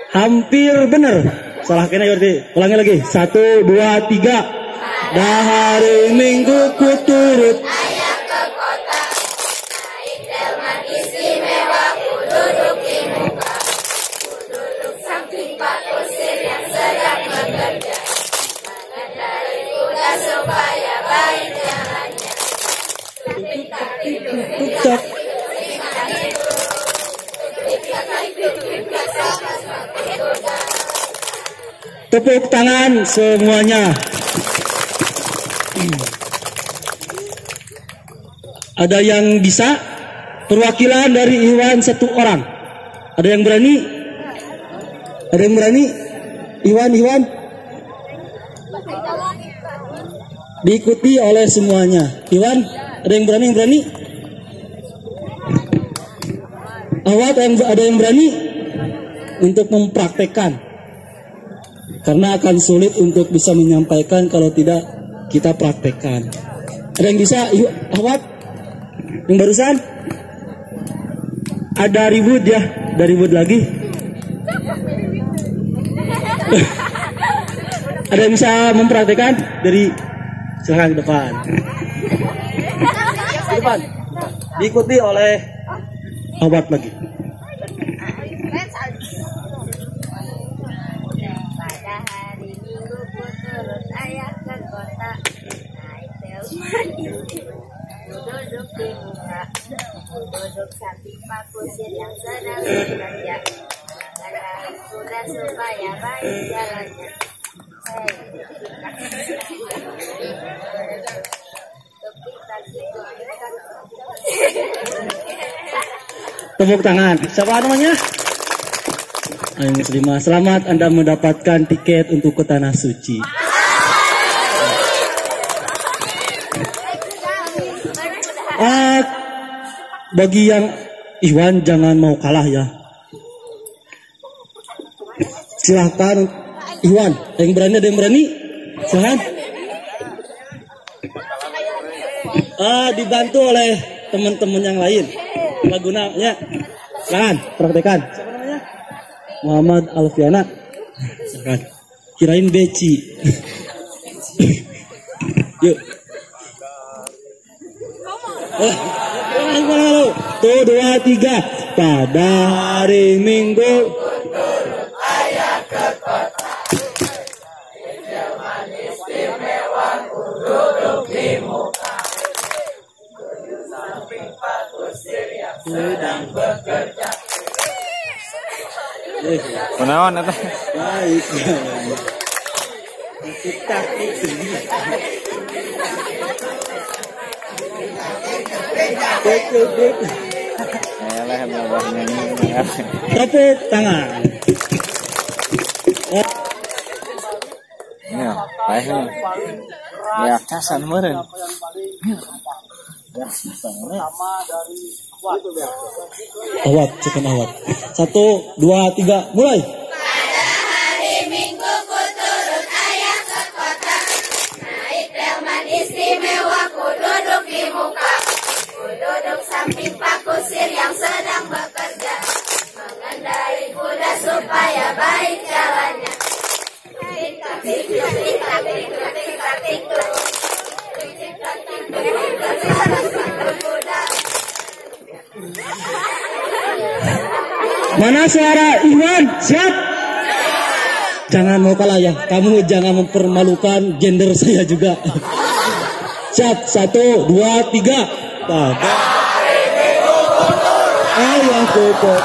Hampir benar. Salah kena berarti. Ulangi lagi. 1, 2, 3. Hari Minggu ku turut ayah ke kota, naik delman istimewa, ku duduk di muka, ku duduk samping pak kusir yang sedang bekerja, mengendarai kuda supaya baik jalannya. Tepuk tangan semuanya. Ada yang bisa? Perwakilan dari Iwan 1 orang. Ada yang berani? Ada yang berani? Iwan. Diikuti oleh semuanya. Iwan, ada yang berani? Awat, ada yang berani untuk mempraktekkan? Karena akan sulit untuk bisa menyampaikan kalau tidak kita praktekkan. Ada yang bisa? Awat? Yang barusan? Ada ribut ya? Ada ribut lagi? Ada yang bisa mempraktekkan? Dari silakan ke depan. Ke depan. Diikuti oleh Awat lagi.
Duduk di muka, duduk samping pak kusir yang sedang bekerja, mengendarai kuda supaya baik jalannya.
Tepuk tangan. Siapa namanya? Ayo terima. Selamat Anda mendapatkan tiket untuk ke Tanah Suci. Bagi yang Iwan jangan mau kalah ya. Silahkan Iwan, ada yang berani, ada yang berani? Silahkan. Dibantu oleh teman-teman yang lain. Lagunanya, silahkan praktekan. Siapa namanya? Muhammad Alfiana. Silahkan. Kirain Beci. Yuk. Tuh 2, 3. Pada hari Minggu
ayah ke kota. Zaman istimewa duduk di muka. Samping Pak Kusir yang sedang bekerja.
Kunaon eta?
baik. Kita tepuk tangan.
Ya, baik nih. Ya, casan meureun.
Awat, cekan awat. 1, 2, 3, mulai.
Pada hari Minggu ku turut ayah ke kota. Naik delman istimewa ku duduk di muka. Ku duduk samping Pak Kusir yang sedang bekerja. Mengendarai kuda supaya baik jalannya. Tik-tak, tik-tak, tik-tak, tik-tak, tik-tak, tik-tak. Tik-tak, tik-tak, tik-tak, tik-tak, kuda.
Mana suara Iwan? Siap? Jangan mau kalah ya. Kamu jangan mempermalukan gender saya juga. Siap? 1, 2, 3. Pada ayah pokok.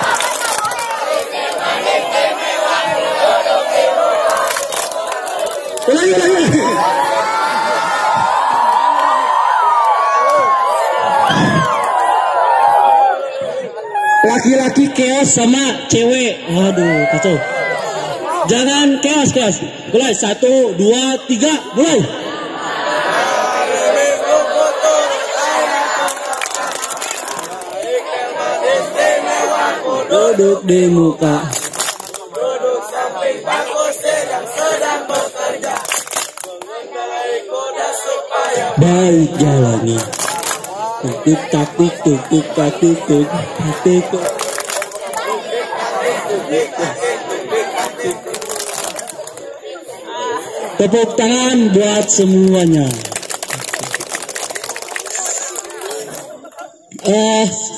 Ulangi. Laki-laki keos sama cewek. Waduh, kacau. Jangan keos. Mulai 1, 2, 3, mulai. Duduk di muka.
Duduk samping Pak Kusir yang sedang bekerja. Mengendarai kuda supaya
Baik jalannya. Tik-tak, tik-tak, tik-tak. Tepuk tangan buat semuanya.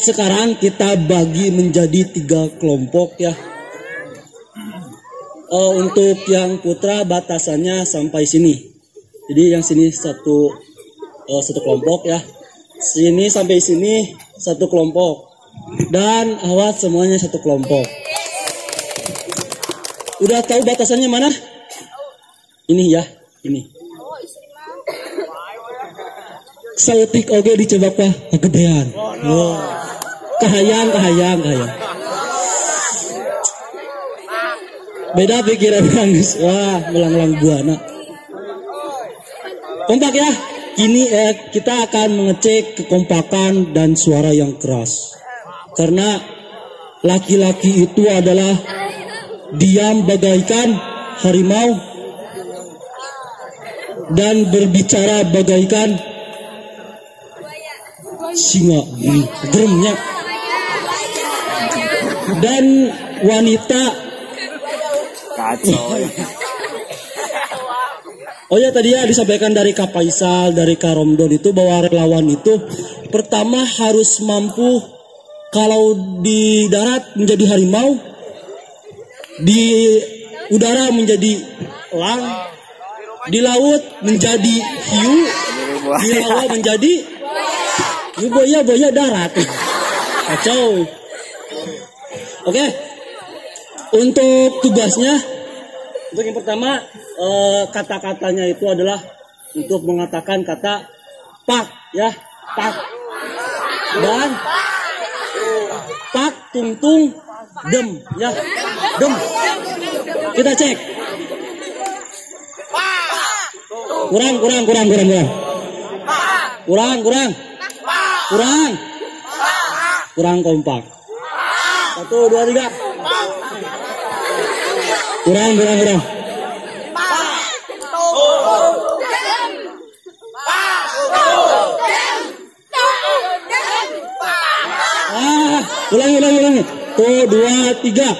Sekarang kita bagi menjadi 3 kelompok ya. Untuk yang putra batasannya sampai sini. Jadi yang sini satu kelompok ya. Sini sampai sini 1 kelompok. Dan awat semuanya 1 kelompok. Udah tahu batasannya mana? Ini ya, ini. Sautik oge dicoba pak kegedean. Oh. Kahayang. Beda pikiran guys. Wah, melang-lang buana. Kompak ya. Kini kita akan mengecek kekompakan dan suara yang keras. Karena laki-laki itu adalah diam bagaikan harimau dan berbicara bagaikan singa. Geremnya. Dan wanita
Kacau.
Oh ya, tadi ya disampaikan dari Kak Faisal, dari Kak Romdon itu bahwa relawan itu pertama harus mampu kalau di darat menjadi harimau, di udara menjadi elang, di laut menjadi hiu, di bawah menjadi buaya darat. Kacau. Oke. Untuk tugasnya, untuk yang pertama kata-katanya itu adalah untuk mengatakan kata pak ya, pak, dan pak tung dem ya, dem. Kita cek. Kurang. Kurang kompak. 1, 2, 3. Kurang. Ulangi. 1, 2, 3.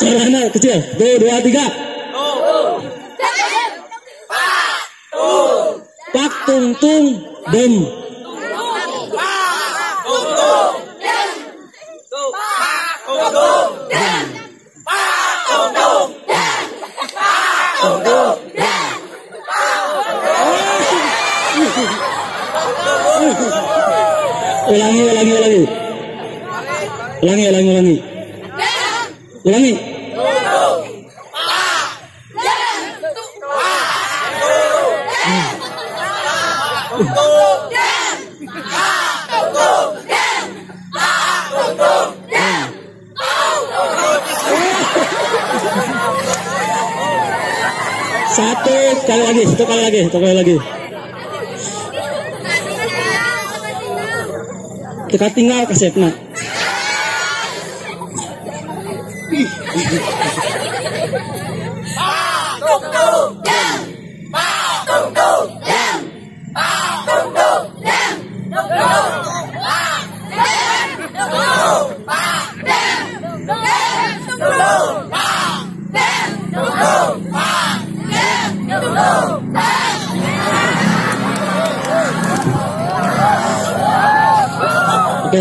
Suaranya kecil. 1, 2, 3. Pak tung tung dem. Ulangi. Satu kali lagi. Kita tinggal kasetna.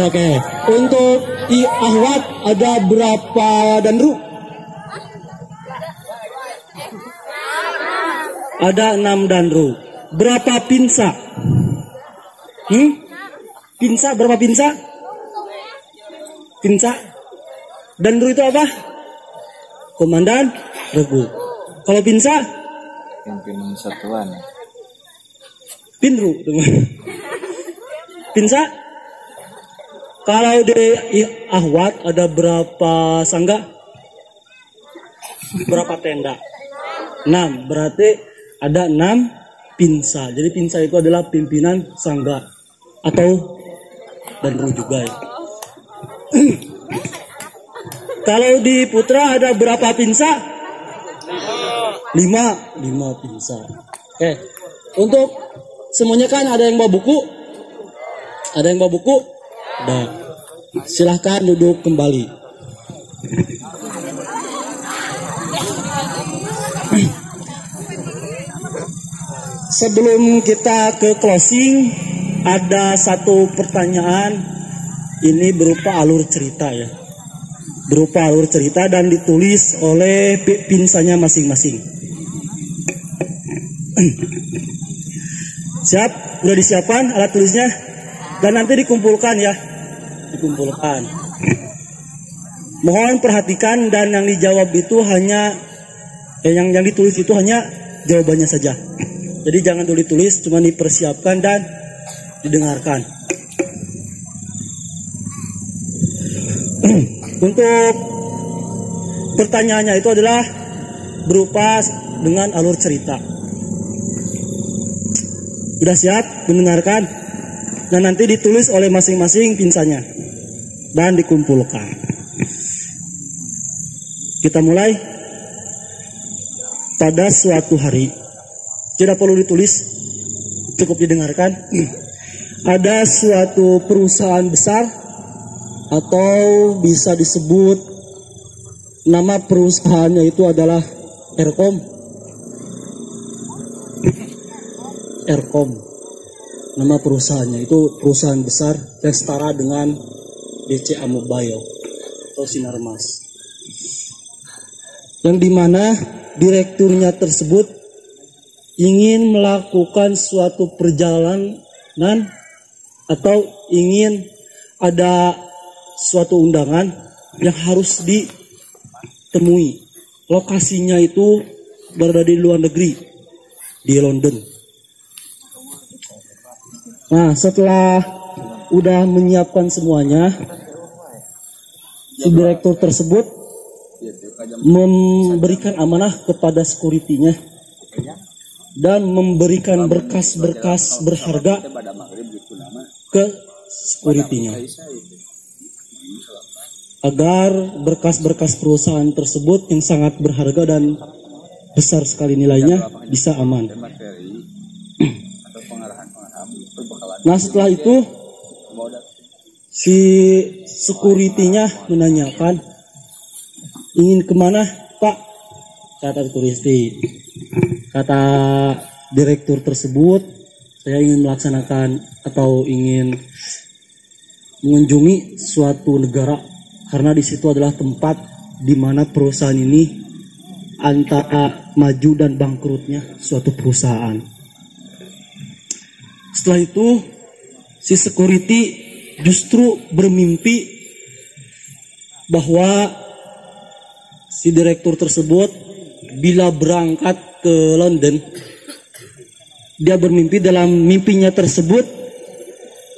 Oke. Untuk di ahwat ada berapa danru? Ada 6 danru. Berapa pinsa? Pinsa berapa pinsa? Pinsa. Danru itu apa? Komandan regu. Kalau pinsa?
Pimpinan satuan.
Pinru, teman. Pinsa? Kalau di ahwat ada berapa sangga? Berapa tenda? 6. Berarti ada 6 pinsa. Jadi pinsa itu adalah pimpinan sangga atau danru juga ya. Kalau di putra ada berapa pinsa? 5 pinsa. Oke. Untuk semuanya kan ada yang bawa buku? Ada yang bawa buku? Nah, silahkan duduk kembali. Sebelum kita ke closing, ada satu pertanyaan. Ini berupa alur cerita ya. Berupa alur cerita dan ditulis oleh pinsanya masing-masing. Siap? Udah disiapkan alat tulisnya? Dan nanti dikumpulkan ya. Dikumpulkan. Mohon perhatikan dan yang dijawab itu hanya yang ditulis itu hanya jawabannya saja. Jadi jangan ditulis, cuma dipersiapkan dan didengarkan. Untuk pertanyaannya itu adalah berupa dengan alur cerita. Sudah siap mendengarkan? Dan nanti ditulis oleh masing-masing pinsanya dan dikumpulkan. Kita mulai. Pada suatu hari, tidak perlu ditulis, cukup didengarkan. Ada suatu perusahaan besar atau bisa disebut nama perusahaannya itu adalah Aircom. Nama perusahaannya itu perusahaan besar yang setara dengan BCA Mobile atau Sinarmas. Yang dimana direkturnya tersebut ingin melakukan suatu perjalanan atau ingin ada suatu undangan yang harus ditemui. Lokasinya itu berada di luar negeri, di London. Nah, setelah udah menyiapkan semuanya, si direktur tersebut memberikan amanah kepada security-nya dan memberikan berkas-berkas berharga ke security-nya agar berkas-berkas perusahaan tersebut yang sangat berharga dan besar sekali nilainya bisa aman. Nah, setelah itu si security-nya menanyakan, ingin kemana Pak? Kata security, kata direktur tersebut, saya ingin melaksanakan atau ingin mengunjungi suatu negara karena di situ adalah tempat di mana perusahaan ini antara maju dan bangkrutnya suatu perusahaan. Setelah itu si security justru bermimpi bahwa si direktur tersebut bila berangkat ke London, dia bermimpi dalam mimpinya tersebut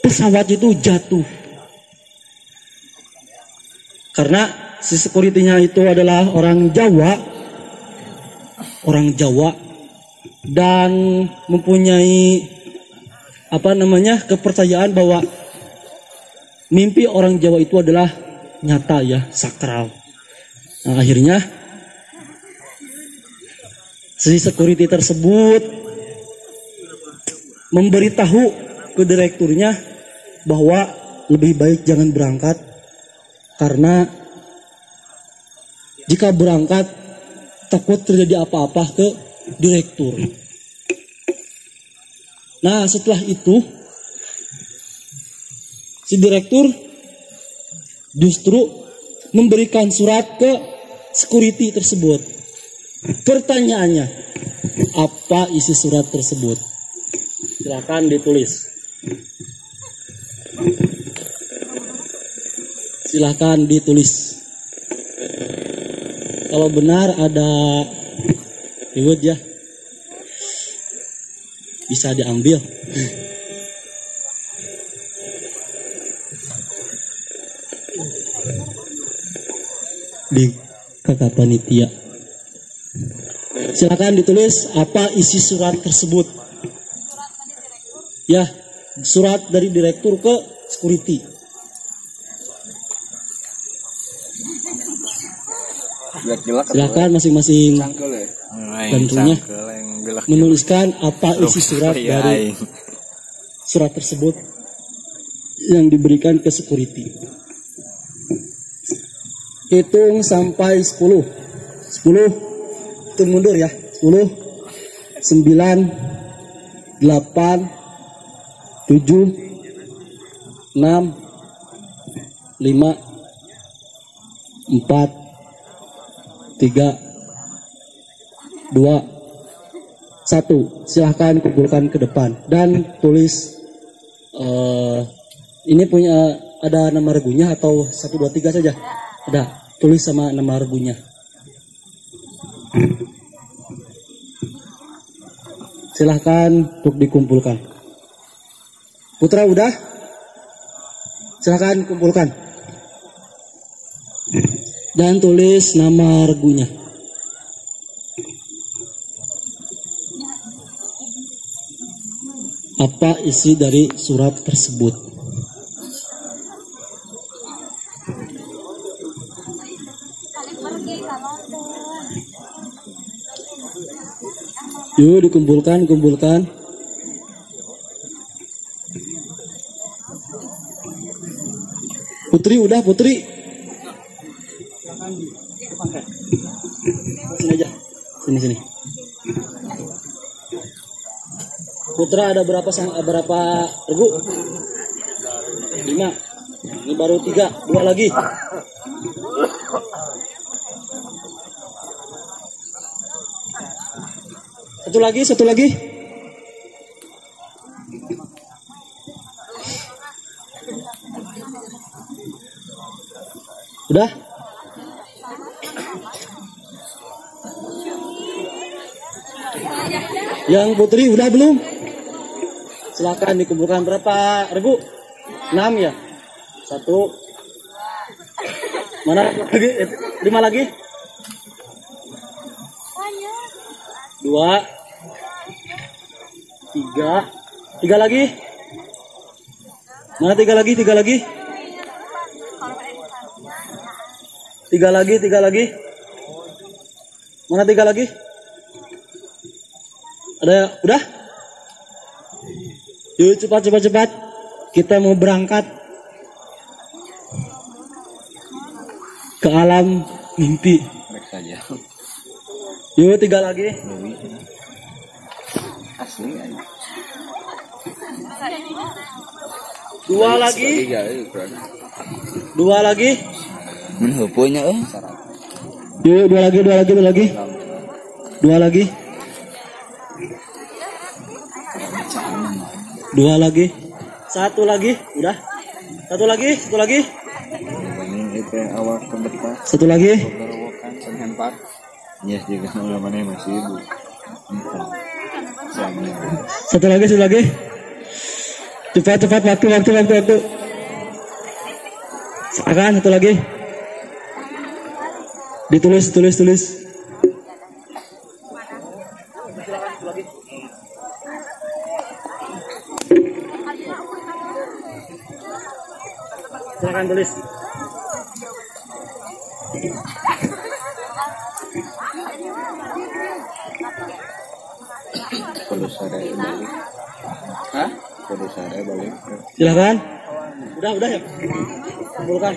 pesawat itu jatuh. Karena si security-nya itu adalah orang Jawa dan mempunyai kepercayaan bahwa mimpi orang Jawa itu adalah nyata ya, sakral. Nah, akhirnya si security tersebut memberitahu ke direkturnya bahwa lebih baik jangan berangkat karena jika berangkat takut terjadi apa-apa ke direktur. Nah, setelah itu si direktur justru memberikan surat ke security tersebut. Pertanyaannya, apa isi surat tersebut? Silakan ditulis. Silakan ditulis. Kalau benar ada ribut ya, bisa diambil. Di kakak panitia. Silakan ditulis apa isi surat tersebut. Ya, surat dari direktur ke security. Silakan masing-masing tentunya menuliskan apa isi surat dari surat tersebut yang diberikan ke security. Hitung sampai 10. 10 itu mundur ya. 10 9 8 7 6 5 4 3 2 1. Silahkan kumpulkan ke depan dan tulis ini punya ada nama regunya atau 1 2 3 saja? Ada, tulis sama nama regunya. Silahkan untuk dikumpulkan. Putra udah? Silahkan kumpulkan. Dan tulis nama regunya. Apa isi dari surat tersebut? Yuk dikumpulkan. Putri udah, Putri. Sini aja. Sini. Putra ada berapa regu? 5. Ini baru 3, 2 lagi. Satu lagi. Udah? Yang Putri udah belum? Silakan dikumpulkan. Berapa regu? 6 ya? 1. Mana lagi? 5 lagi? 2 Tiga lagi. Mana tiga lagi? Tiga lagi. Mana tiga lagi? Ada, udah? Yuk cepat. Kita mau berangkat ke alam mimpi.
saja.
Yuk tiga lagi.
Asli aja.
Dua lagi.
Menhupunya
Yuk dua lagi. Satu lagi, udah. Satu lagi.
Ini itu awal kebetulan.
Satu lagi.
Yes, juga mana masih ibu.
Satu lagi. Cepat waktu. Silakan satu lagi. Ditulis. Silakan tulis.
Kudu sare balik. Hah? Kudu sare balik.
Silakan. Udah ya. Kumpulkan.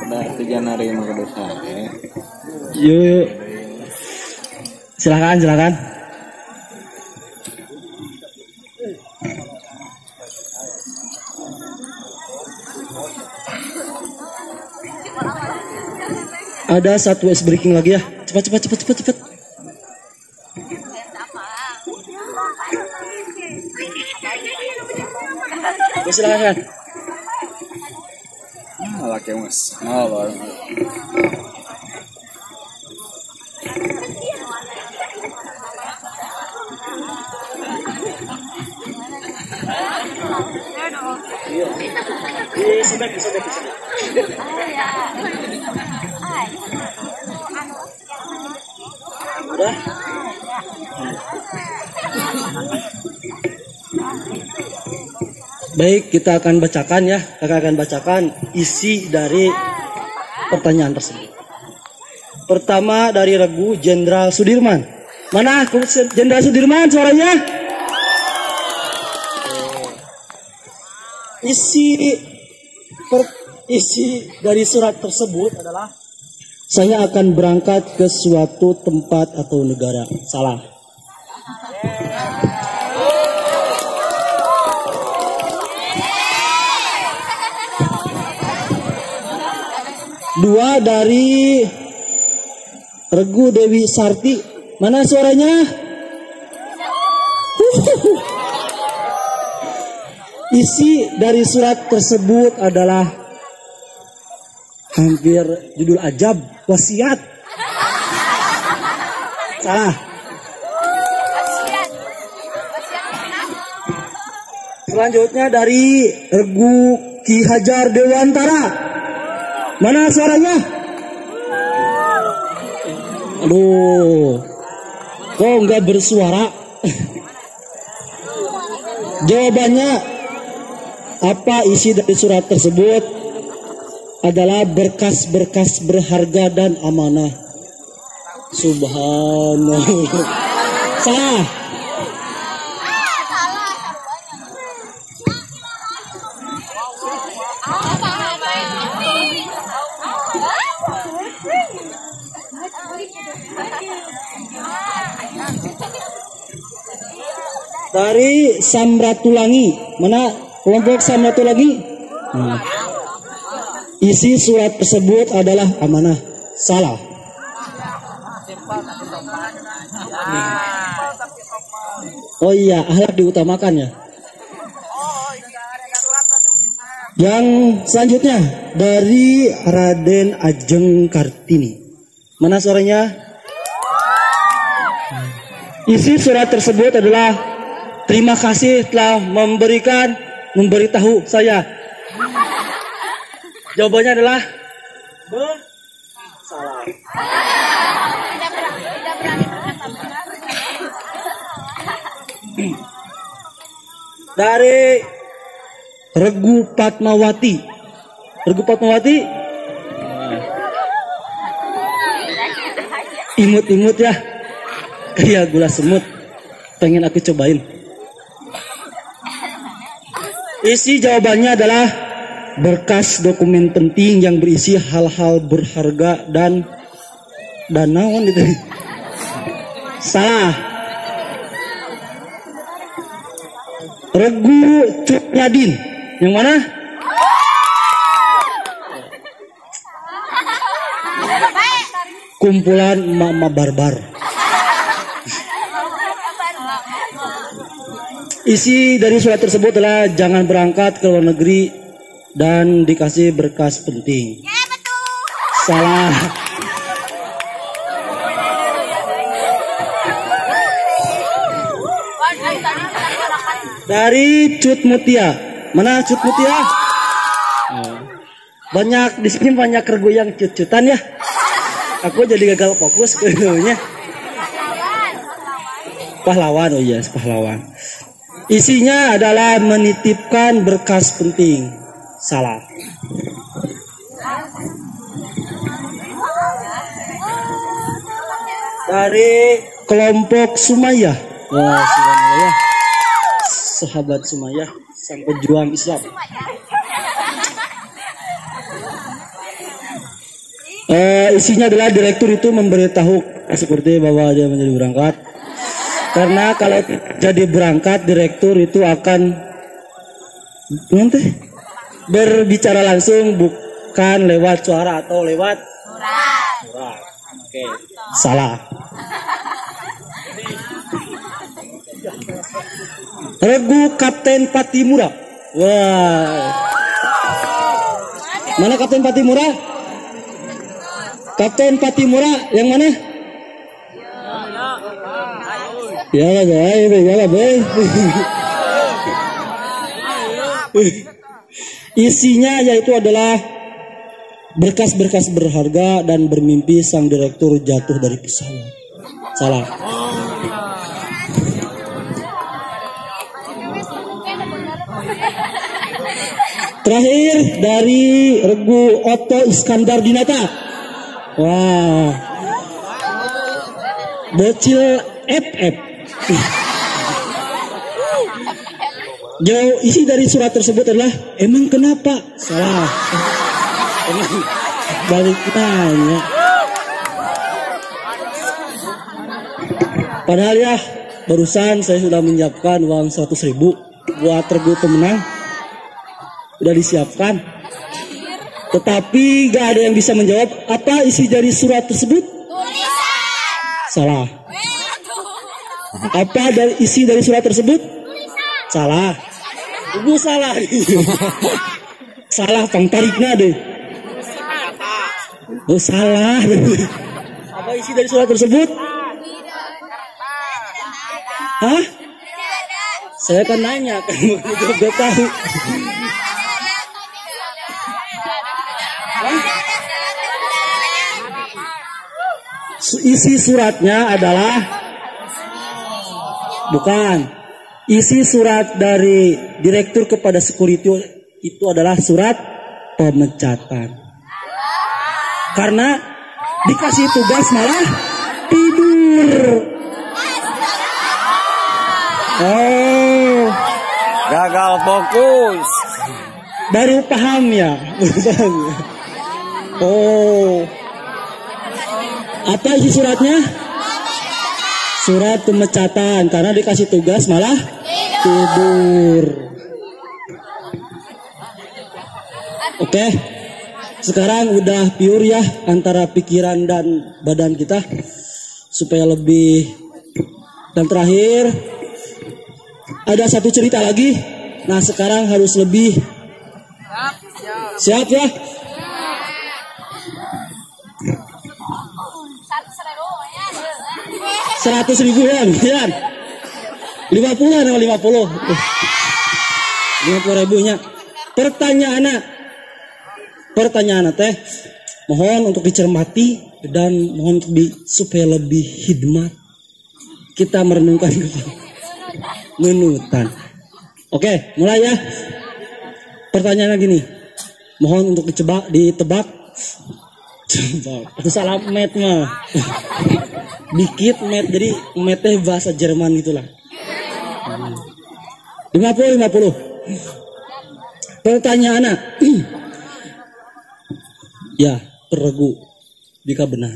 Udah 3 hari mah kudu sare.
Yuk. Silakan. Ada satu ice breaking lagi ya. Cepat. Ya, silakan.
Laki mas. Oh,
Disobek. Udah. Baik, kita akan bacakan ya. Kakak akan bacakan isi dari pertanyaan tersebut. Pertama dari Regu Jenderal Sudirman. Mana Jenderal Sudirman suaranya? Isi dari surat tersebut adalah saya akan berangkat ke suatu tempat atau negara. Salah. Dua dari Regu Dewi Sarti. Mana suaranya? Isi dari surat tersebut adalah hampir judul ajab, wasiat. Salah. Selanjutnya dari Regu Ki Hajar Dewantara. Mana suaranya? Aduh, kok nggak bersuara? Jawabannya apa isi dari surat tersebut adalah berkas-berkas berharga dan amanah. Subhanallah. Salah. Dari Samratulangi. Mana kelompok Samratulangi? Isi surat tersebut adalah amanah. Salah. Oh iya, akhlak diutamakan ya. Yang selanjutnya dari Raden Ajeng Kartini. Mana suaranya? Isi surat tersebut adalah terima kasih telah memberitahu saya. Jawabannya adalah salah. dari Regu Fatmawati. Regu Fatmawati. Imut-imut ya. Kayak gula semut. Pengen aku cobain. Isi jawabannya adalah berkas dokumen penting yang berisi hal-hal berharga dan naon itu. Salah. Regu Cuknyadin. Yang mana? Kumpulan mama barbar. Isi dari surat tersebut adalah jangan berangkat ke luar negeri dan dikasih berkas penting. Salah. Dari Cut Mutia. Mana Cut Mutia? Banyak di sini banyak regu yang cut-cutan ya. Aku jadi gagal fokus ke nya. Pahlawan, oh iya, pahlawan. Isinya adalah menitipkan berkas penting. Salah. Dari kelompok Sumayyah. Wah, Sumayyah. Sahabat Sumayyah, sang pejuang Islam. Isinya adalah direktur itu memberitahu seperti bahwa dia menjadi berangkat. Karena kalau jadi berangkat, direktur itu akan nanti berbicara langsung, bukan lewat suara atau lewat surat. Oke, salah. Regu Kapten Patimura. Wah, mana Kapten Patimura? Kapten Patimura yang mana? Ya lah, boy. Isinya yaitu adalah berkas-berkas berharga dan bermimpi sang direktur jatuh dari pesawat. Salah. Terakhir dari Regu Otto Iskandar Dinata. Wah. Bocil FF. Jauh isi dari surat tersebut adalah emang kenapa? Salah. Emang balik tanya. Padahal ya barusan saya sudah menyiapkan uang 100.000 buat Regu pemenang. Udah disiapkan. Tetapi gak ada yang bisa menjawab apa isi dari surat tersebut? Salah. Apa dari isi dari surat tersebut? Salah. Ibu salah. Salah pangtariknya deh. Oh salah. Apa isi dari surat tersebut? Hah? Saya kan nanya, kamu juga tahu. Isi suratnya adalah bukan. Isi surat dari direktur kepada security itu adalah surat pemecatan. Karena dikasih tugas malah tidur. Oh,
Gagal fokus.
baru paham ya. Oh, apa isi suratnya? Surat pemecatan karena dikasih tugas malah tidur. Oke, sekarang udah pure ya antara pikiran dan badan kita supaya lebih. Dan terakhir ada satu cerita lagi. Nah sekarang harus lebih siap ya. 100.000 ya, 50 sama 50. 50.000 nya. Pertanyaan teh mohon untuk dicermati dan mohon untuk supaya lebih hikmat kita merenungkan menutan. Oke, mulai ya. Pertanyaannya gini. Mohon untuk ditebak. Itu salah met mah. Dikit met, jadi metnya bahasa Jerman gitulah. 50. Pertanyaannya. Ya, teregu jika benar.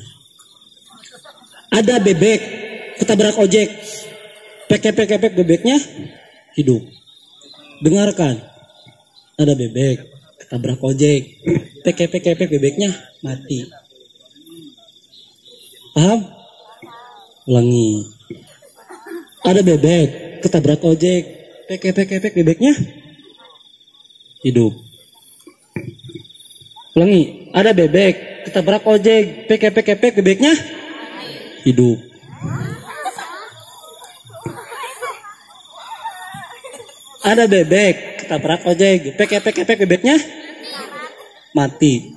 Ada bebek ketabrak ojek. Pek bebeknya hidup. Dengarkan. Ada bebek ketabrak ojek. Pek bebeknya mati. Paham? Ulangi. Ada bebek ketabrak ojek. Pek bebeknya hidup. Ulangi. Ada bebek ketabrak ojek. Pek bebeknya hidup. Ada bebek ketabrak ojek. Pek bebeknya mati.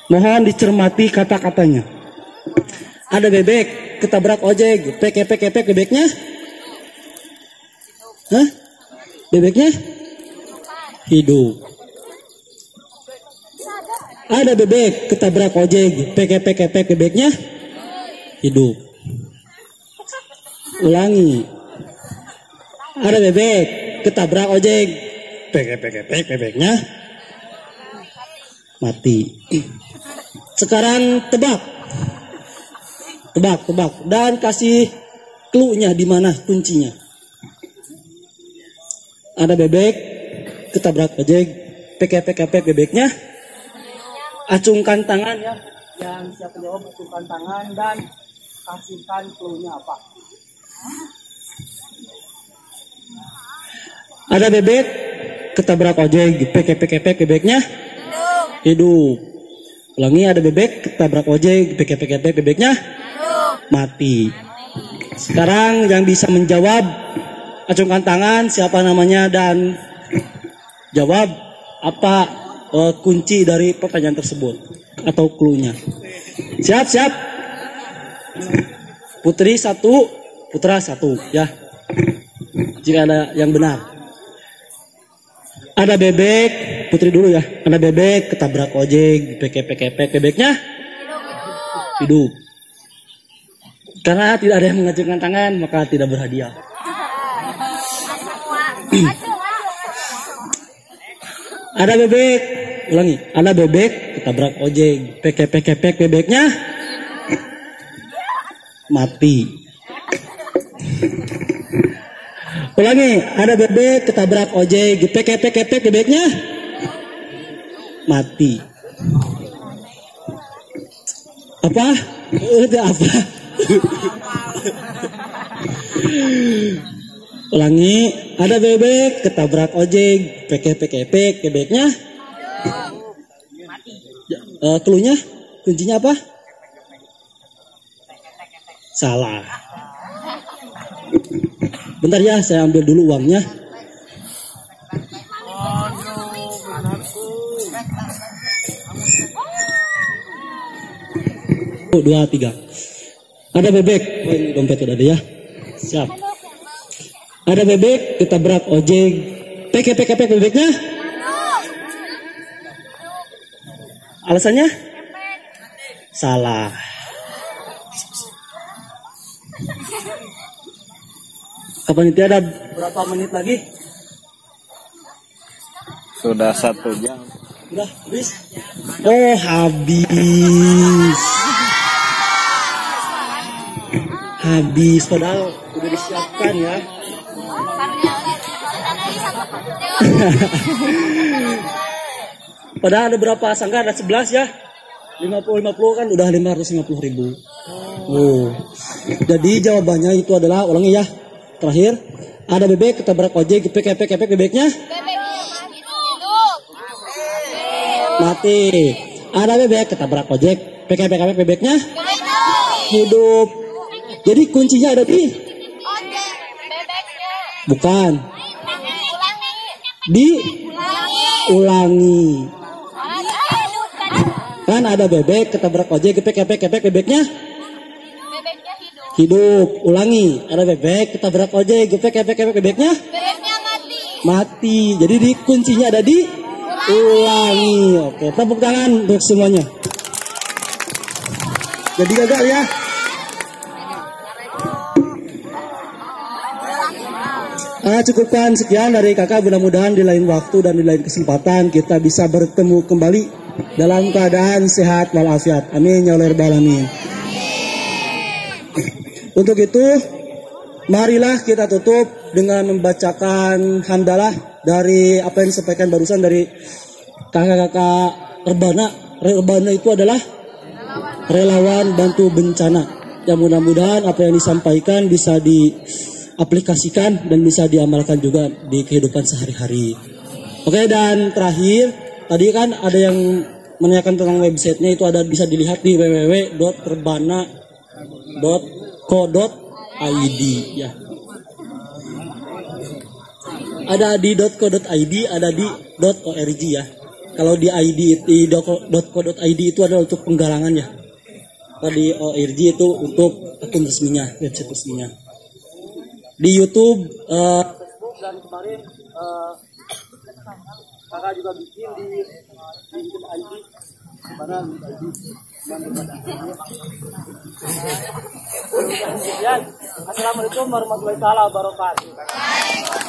Mohon dicermati kata-katanya. Ada bebek ketabrak ojek. Pek bebeknya? Hah? Bebeknya hidup. Ada bebek ketabrak ojek. Pek bebeknya hidup. Ulangi. Ada bebek ketabrak ojek. Pek bebeknya mati. Sekarang tebak. Dan kasih clue-nya di mana kuncinya. Ada bebek ketabrak ojek. Pek bebeknya. Acungkan tangan ya. Yang siap jawab acungkan tangan dan kasihkan clue-nya apa. Ada bebek ketabrak ojek. Pek bebeknya hidup. Ulangi, ada bebek ketabrak ojek. Pek bebeknya mati. Sekarang yang bisa menjawab acungkan tangan siapa namanya dan jawab apa kunci dari pertanyaan tersebut atau clue-nya. Siap. Putri 1, Putra 1 ya. Jika ada yang benar. Ada bebek, Putri dulu ya. Ada bebek ketabrak ojek. Pek bebeknya hidup. Karena tidak ada yang mengacungkan tangan, maka tidak berhadiah. Ada bebek, ulangi. Ada bebek ketabrak ojek. Pek bebeknya mati. Ulangi, ada bebek ketabrak ojek. Pek bebeknya mati. Apa? Udah apa? Ulangi, ada bebek ketabrak ojek. Pek bebeknya clue-nya, kuncinya apa? Salah. Bentar ya, saya ambil dulu uangnya. Oh, 2, 3. Ada bebek. Oh, ini dompet udah ada ya. Siap. Ada bebek ketabrak ojek. Pek bebeknya? Alasannya? Salah. Kapan itu ada berapa menit lagi?
Sudah 1 jam.
Udah habis? Oh, habis. Habis, padahal udah disiapkan ya. Padahal ada berapa sangka? Ada 11 ya. 50 kan udah 550.000. Oh. Jadi jawabannya itu adalah, ulangi ya. Terakhir, ada bebek ketabrak ojek. Pek bebeknya mati. Ada bebek ketabrak ojek. Pek bebeknya hidup. Jadi kuncinya ada di bukan di ulangi. Kan ada bebek ketabrak ojek. Pek bebeknya
Bebeknya hidup.
Hidup. Ulangi. Ada bebek, kita berak ojek, gepek, bebeknya
Bebeknya mati.
mati. Jadi di kuncinya ada di ulangi. Oke, tepuk tangan untuk semuanya. Jadi gagal ya. Cukupkan sekian dari kakak. Mudah-mudahan di lain waktu dan di lain kesempatan kita bisa bertemu kembali dalam keadaan sehat walafiat. Amin ya Allah rabbal alamin. Untuk itu, marilah kita tutup dengan membacakan hamdalah dari apa yang disampaikan barusan dari kakak-kakak Rebana. Rebana itu adalah relawan bantu bencana. Yang mudah-mudahan apa yang disampaikan bisa diaplikasikan dan bisa diamalkan juga di kehidupan sehari-hari. Oke, dan terakhir, tadi kan ada yang menanyakan tentang websitenya, itu ada bisa dilihat di www.rebana.co.id ya. Ada di .co.id, ada di .org ya. Kalau di ID di .co.id itu adalah untuk penggalangan ya. Kalau di ORG itu untuk akun resminya, website resminya. Di YouTube, Facebook, dan kemarin kakak juga bikin di YouTube ID. Mana ID? Assalamualaikum warahmatullahi wabarakatuh.